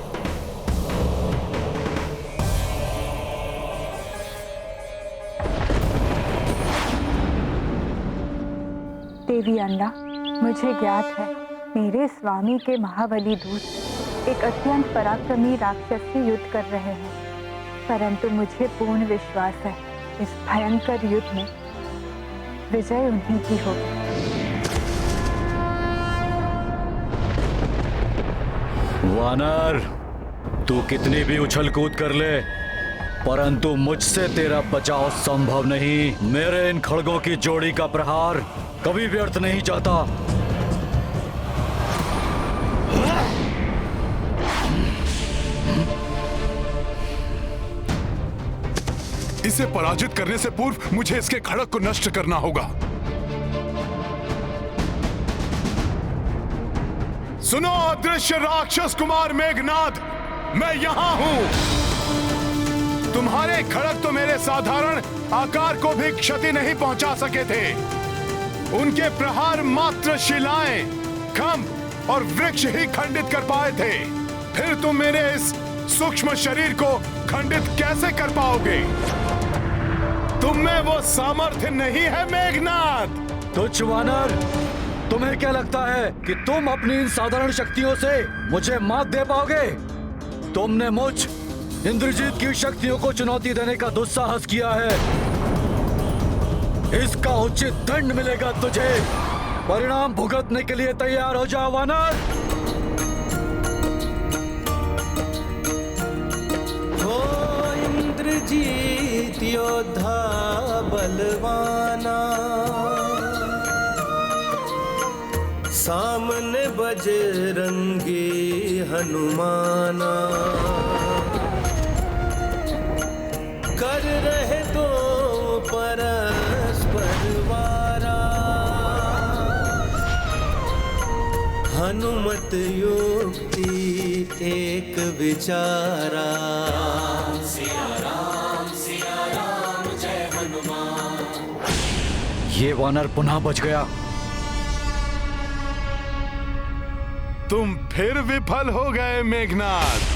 देवी अन्ना, मुझे ज्ञात है मेरे स्वामी के महाबली दूत एक अत्यंत पराक्रमी राक्षस से युद्ध कर रहे हैं, परंतु मुझे पूर्ण विश्वास है इस भयंकर युद्ध में विजय उन्हीं की होगी। वानर, तू कितनी भी उछल कूद कर ले, परंतु मुझसे तेरा बचाव संभव नहीं। मेरे इन खड़गों की जोड़ी का प्रहार कभी व्यर्थ नहीं जाता। इसे पराजित करने से पूर्व मुझे इसके खड़ग को नष्ट करना होगा। सुनो अदृश्य राक्षस कुमार मेघनाद, मैं यहां हूं। तुम्हारे खड़ग तो मेरे साधारण आकार को भी क्षति नहीं पहुंचा सके थे। उनके प्रहार मात्र शिलाएं, खंभ और वृक्ष ही खंडित कर पाए थे। फिर तुम मेरे इस सूक्ष्म शरीर को खंडित कैसे कर पाओगे? तुम में वो सामर्थ्य नहीं है मेघनाद। तुच्छ वानर, तुम्हें क्या लगता है कि तुम अपनी इन साधारण शक्तियों से मुझे मात दे पाओगे? तुमने मुझ इंद्रजीत की शक्तियों को चुनौती देने का दुस्साहस किया है। इसका उचित दंड मिलेगा तुझे। परिणाम भुगतने के लिए तैयार हो जाओ वानर। हो इंद्रजीत योद्धा बलवाना, सामने बजरंगी हनुमाना, कर रहे तो परस्पर वारा, हनुमत युक्ति एक विचारा। सिया राम जय हनुमान। ये वानर पुनः बच गया। तुम फिर विफल हो गए मेघनाद।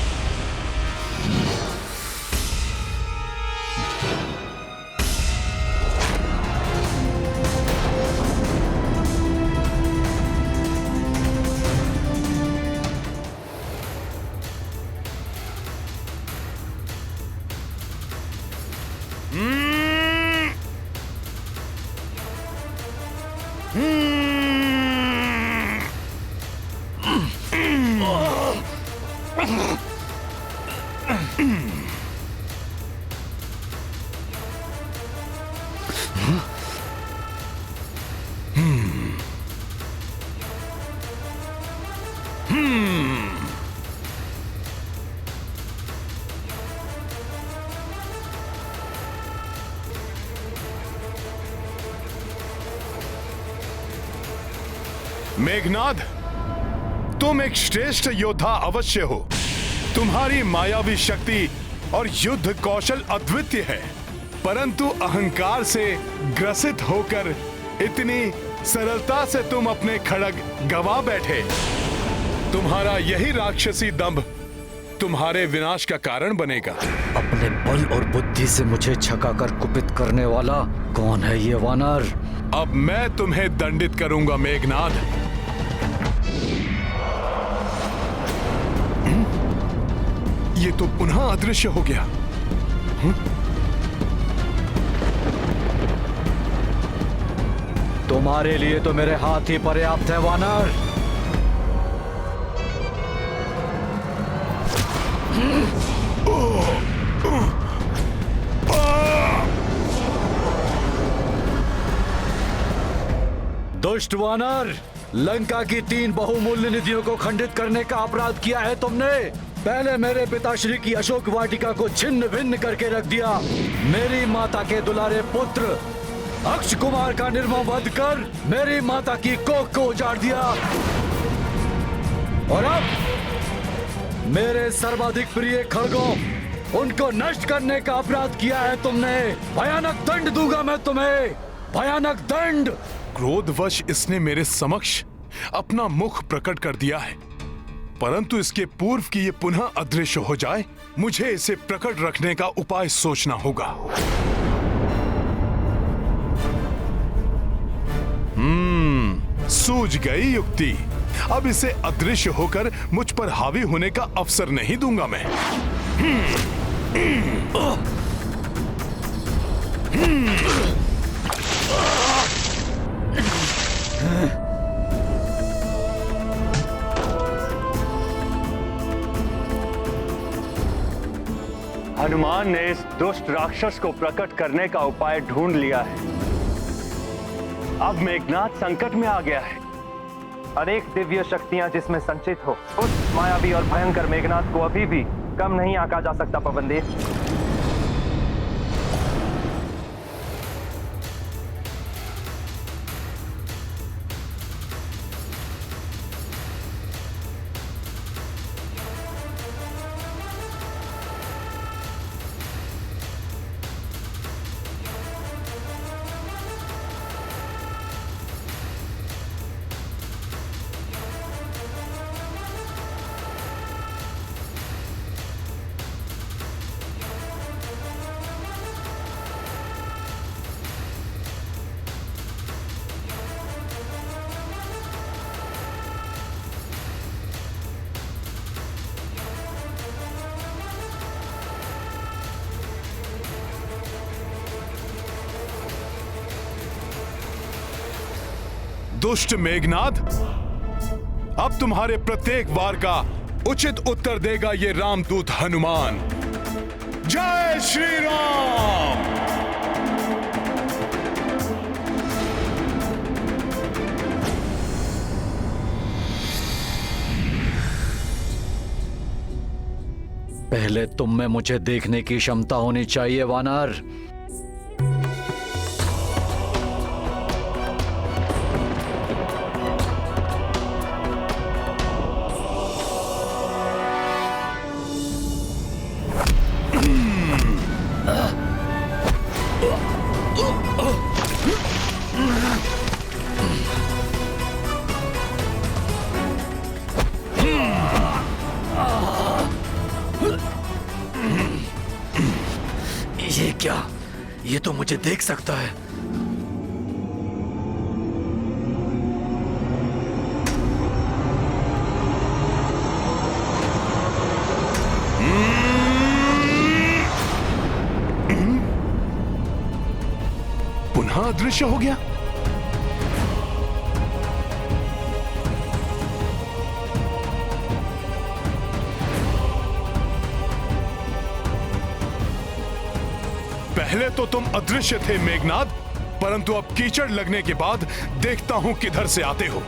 मेघनाद, तुम एक श्रेष्ठ योद्धा अवश्य हो। तुम्हारी मायावी शक्ति और युद्ध कौशल अद्वितीय है, परंतु अहंकार से ग्रसित होकर इतनी सरलता से तुम अपने खड़ग गवा बैठे। तुम्हारा यही राक्षसी दंभ तुम्हारे विनाश का कारण बनेगा। अपने बल और बुद्धि से मुझे छकाकर कुपित करने वाला कौन है ये वानर? अब मैं तुम्हें दंडित करूंगा मेघनाद। ये तो पुनः अदृश्य हो गया। तुम्हारे लिए तो मेरे हाथ ही पर्याप्त है वानर। दुष्ट वानर, लंका की 3 बहुमूल्य निधियों को खंडित करने का अपराध किया है तुमने। पहले मेरे पिताश्री की अशोक वाटिका को छिन्न भिन्न करके रख दिया, मेरी माता के दुलारे पुत्र अक्ष कुमार का निर्मम वध कर मेरी माता की कोख को उजाड़ दिया, और अब मेरे सर्वाधिक प्रिय खड़गों उनको नष्ट करने का अपराध किया है तुमने। भयानक दंड दूंगा मैं तुम्हें, भयानक दंड। क्रोधवश इसने मेरे समक्ष अपना मुख प्रकट कर दिया है, परंतु इसके पूर्व कि ये पुनः अदृश्य हो जाए, मुझे इसे प्रकट रखने का उपाय सोचना होगा। सूझ गई युक्ति। अब इसे अदृश्य होकर मुझ पर हावी होने का अवसर नहीं दूंगा मैं। हनुमान ने इस दुष्ट राक्षस को प्रकट करने का उपाय ढूंढ लिया है। अब मेघनाद संकट में आ गया है। अनेक दिव्य शक्तियां जिसमें संचित हो, उस मायावी और भयंकर मेघनाद को अभी भी कम नहीं आंका जा सकता पवनदेव। दुष्ट मेघनाद, अब तुम्हारे प्रत्येक वार का उचित उत्तर देगा ये रामदूत हनुमान। जय श्री राम। पहले तुम में मुझे देखने की क्षमता होनी चाहिए वानर। ये क्या? ये तो मुझे देख सकता है। पुनः अदृश्य हो गया। पहले तो तुम अदृश्य थे मेघनाद, परंतु अब कीचड़ लगने के बाद देखता हूं किधर से आते हो।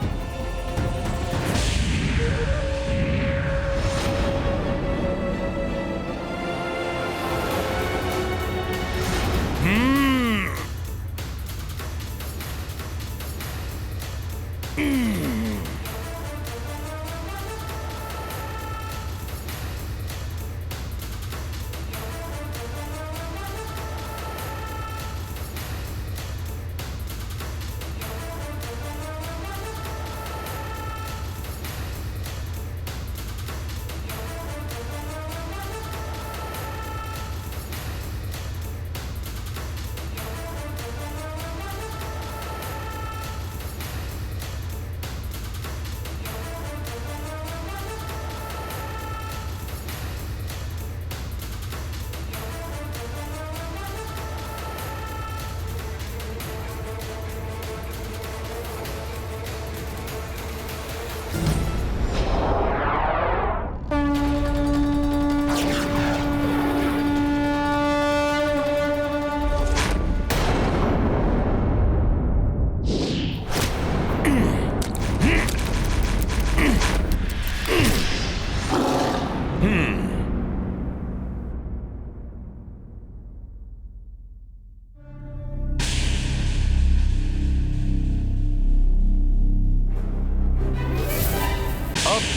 अब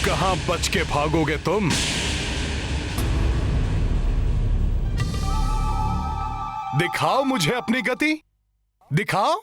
कहां बच के भागोगे तुम? दिखाओ मुझे अपनी गति, दिखाओ।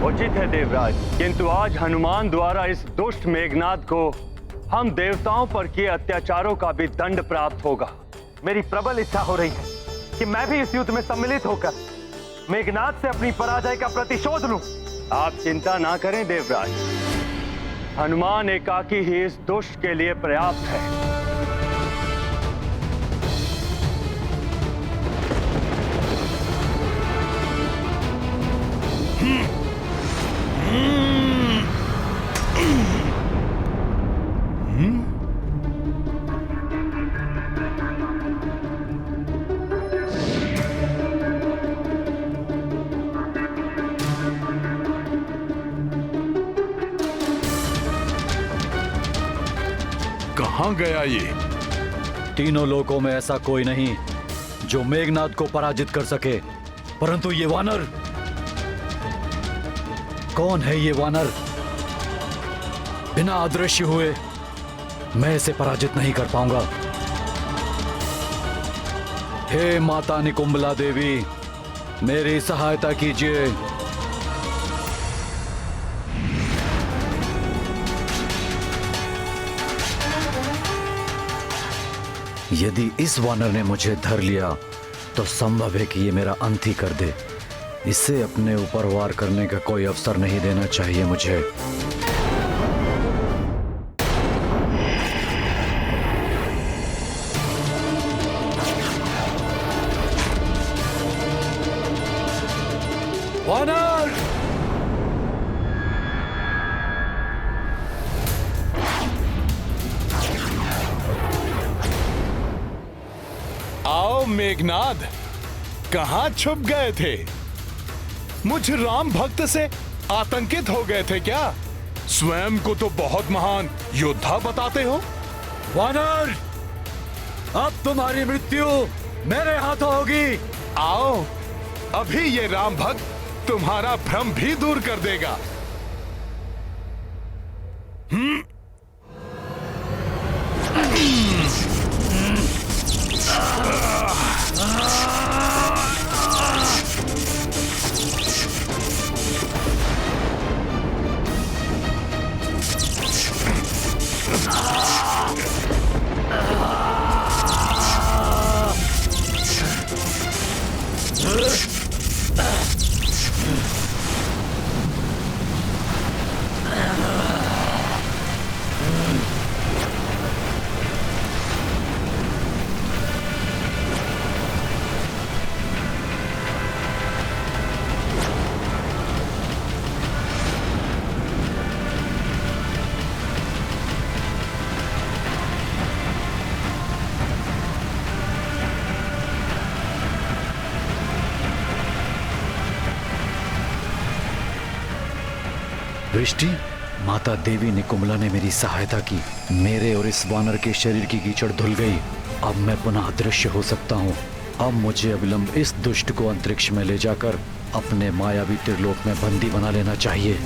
उचित है देवराज, किंतु आज हनुमान द्वारा इस दुष्ट मेघनाद को हम देवताओं पर किए अत्याचारों का भी दंड प्राप्त होगा। मेरी प्रबल इच्छा हो रही है कि मैं भी इस युद्ध में सम्मिलित होकर मेघनाद से अपनी पराजय का प्रतिशोध लूं। आप चिंता ना करें देवराज, हनुमान एकाकी ही इस दुष्ट के लिए पर्याप्त है। कहां गया ये? तीनों लोकों में ऐसा कोई नहीं जो मेघनाद को पराजित कर सके, परंतु ये वानर, कौन है ये वानर? बिना अदृश्य हुए मैं इसे पराजित नहीं कर पाऊंगा। हे माता निकुंबला देवी, मेरी सहायता कीजिए। यदि इस वानर ने मुझे धर लिया तो संभव है कि ये मेरा अंत ही कर दे। इसे अपने ऊपर वार करने का कोई अवसर नहीं देना चाहिए मुझे। वानर! आओ मेघनाद, कहां छुप गए थे? मुझ राम भक्त से आतंकित हो गए थे क्या? स्वयं को तो बहुत महान योद्धा बताते हो। वानर, अब तुम्हारी मृत्यु मेरे हाथों होगी। आओ, अभी ये राम भक्त तुम्हारा भ्रम भी दूर कर देगा। दृष्टि, माता देवी निकुंबला ने मेरी सहायता की। मेरे और इस वानर के शरीर की कीचड़ धुल गई। अब मैं पुनः अदृश्य हो सकता हूँ। अब मुझे अविलंब इस दुष्ट को अंतरिक्ष में ले जाकर अपने मायावी त्रिलोक में बंदी बना लेना चाहिए।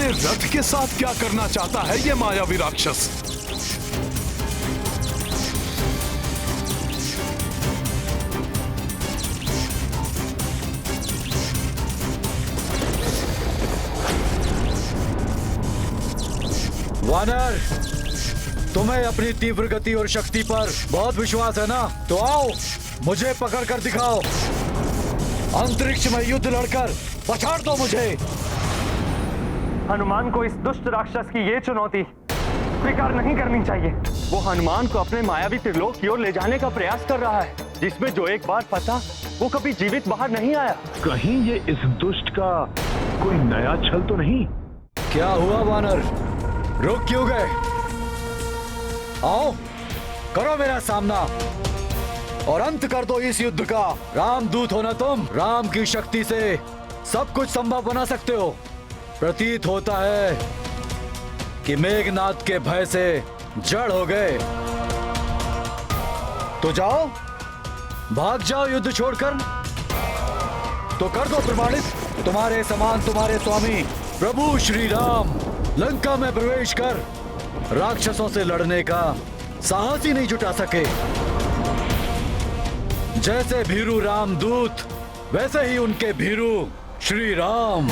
अपने रथ के साथ क्या करना चाहता है ये मायावी राक्षस? वानर, तुम्हें अपनी तीव्र गति और शक्ति पर बहुत विश्वास है ना? तो आओ, मुझे पकड़ कर दिखाओ। अंतरिक्ष में युद्ध लड़कर पछाड़ दो मुझे। हनुमान को इस दुष्ट राक्षस की ये चुनौती स्वीकार नहीं करनी चाहिए। वो हनुमान को अपने मायावी त्रिलोक की ओर ले जाने का प्रयास कर रहा है, जिसमें जो एक बार फंसा वो कभी जीवित बाहर नहीं आया। कहीं ये इस दुष्ट का कोई नया छल तो नहीं? क्या हुआ वानर, रुक क्यों गए? आओ, करो मेरा सामना और अंत कर दो इस युद्ध का। रामदूत हो ना तुम, राम की शक्ति से सब कुछ संभव बना सकते हो। प्रतीत होता है कि मेघनाद के भय से जड़ हो गए। तो जाओ, भाग जाओ युद्ध छोड़कर। तो कर दो प्रमाणित, तुम्हारे समान तुम्हारे स्वामी प्रभु श्री राम लंका में प्रवेश कर राक्षसों से लड़ने का साहस ही नहीं जुटा सके। जैसे भीरू रामदूत, वैसे ही उनके भीरू श्री राम।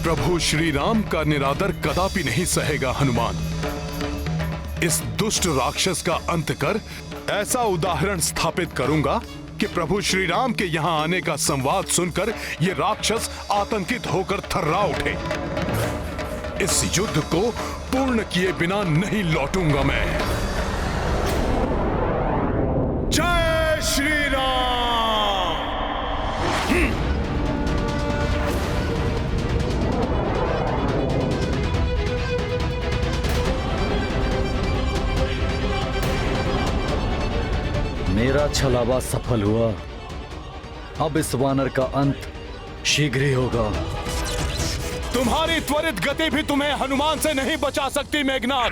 प्रभु श्री राम का निरादर कदापि नहीं सहेगा हनुमान। इस दुष्ट राक्षस का अंत कर ऐसा उदाहरण स्थापित करूंगा कि प्रभु श्री राम के यहाँ आने का संवाद सुनकर ये राक्षस आतंकित होकर थर्रा उठे। इस युद्ध को पूर्ण किए बिना नहीं लौटूंगा मैं। जय श्री राम। मेरा छलावा सफल हुआ। अब इस वानर का अंत शीघ्र ही होगा। तुम्हारी त्वरित गति भी तुम्हें हनुमान से नहीं बचा सकती मेघनाद।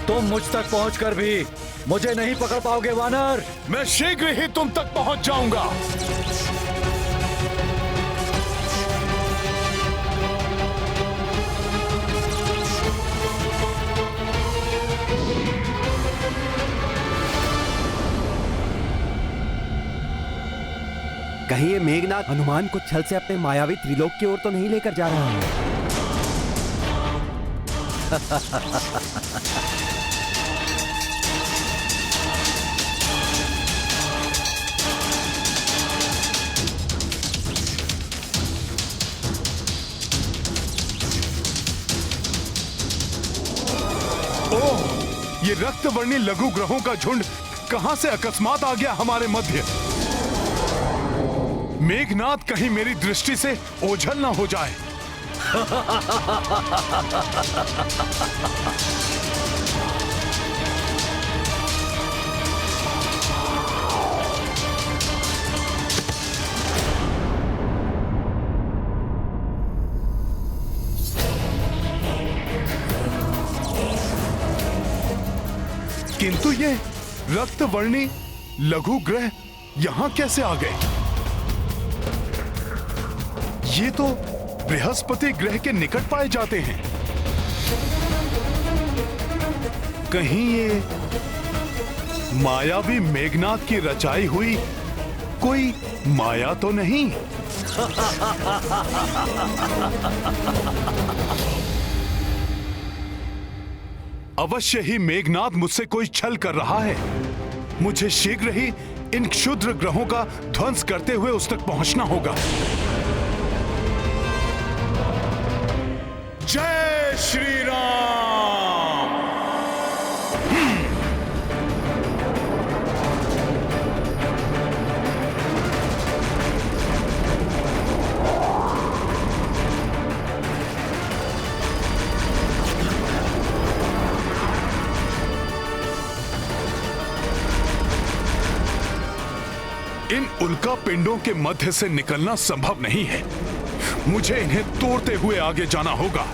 तुम मुझ तक पहुंचकर भी मुझे नहीं पकड़ पाओगे वानर। मैं शीघ्र ही तुम तक पहुंच जाऊंगा। कहीं ये मेघनाद हनुमान को छल से अपने मायावी त्रिलोक की ओर तो नहीं लेकर जा रहा है? ओह, ये रक्तवर्णी लघु ग्रहों का झुंड कहां से अकस्मात आ गया हमारे मध्य? मेघनाद कहीं मेरी दृष्टि से ओझल ना हो जाए। किंतु ये रक्तवर्णी लघु ग्रह यहां कैसे आ गए? ये तो बृहस्पति ग्रह के निकट पाए जाते हैं। कहीं ये मायावी मेघनाद की रचाई हुई कोई माया तो नहीं? अवश्य ही मेघनाद मुझसे कोई छल कर रहा है। मुझे शीघ्र ही इन क्षुद्र ग्रहों का ध्वंस करते हुए उस तक पहुंचना होगा। जय श्री राम। इन उल्का पिंडों के मध्य से निकलना संभव नहीं है। मुझे इन्हें तोड़ते हुए आगे जाना होगा।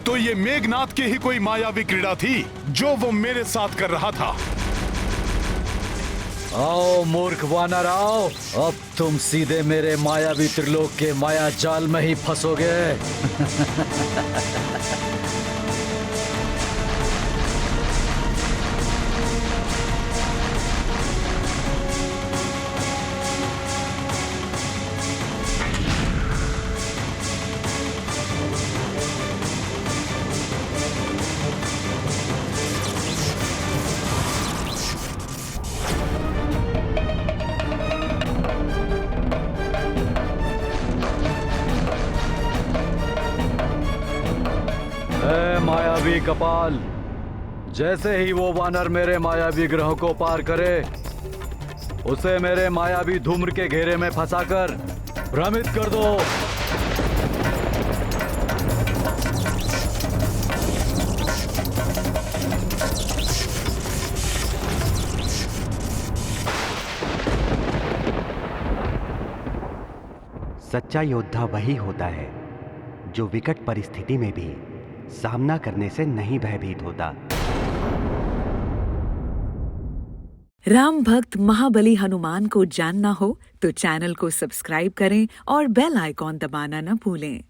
तो ये मेघनाद की ही कोई मायावी क्रीड़ा थी जो वो मेरे साथ कर रहा था। आओ मूर्ख वानर आओ, अब तुम सीधे मेरे मायावी त्रिलोक के माया जाल में ही फंसोगे। मायावी कपाल, जैसे ही वो वानर मेरे मायावी ग्रह को पार करे, उसे मेरे मायावी धूम्र के घेरे में फंसाकर भ्रमित कर दो। सच्चा योद्धा वही होता है जो विकट परिस्थिति में भी सामना करने से नहीं भयभीत होता। राम भक्त महाबली हनुमान को जानना हो तो चैनल को सब्सक्राइब करें और बेल आइकॉन दबाना न भूलें।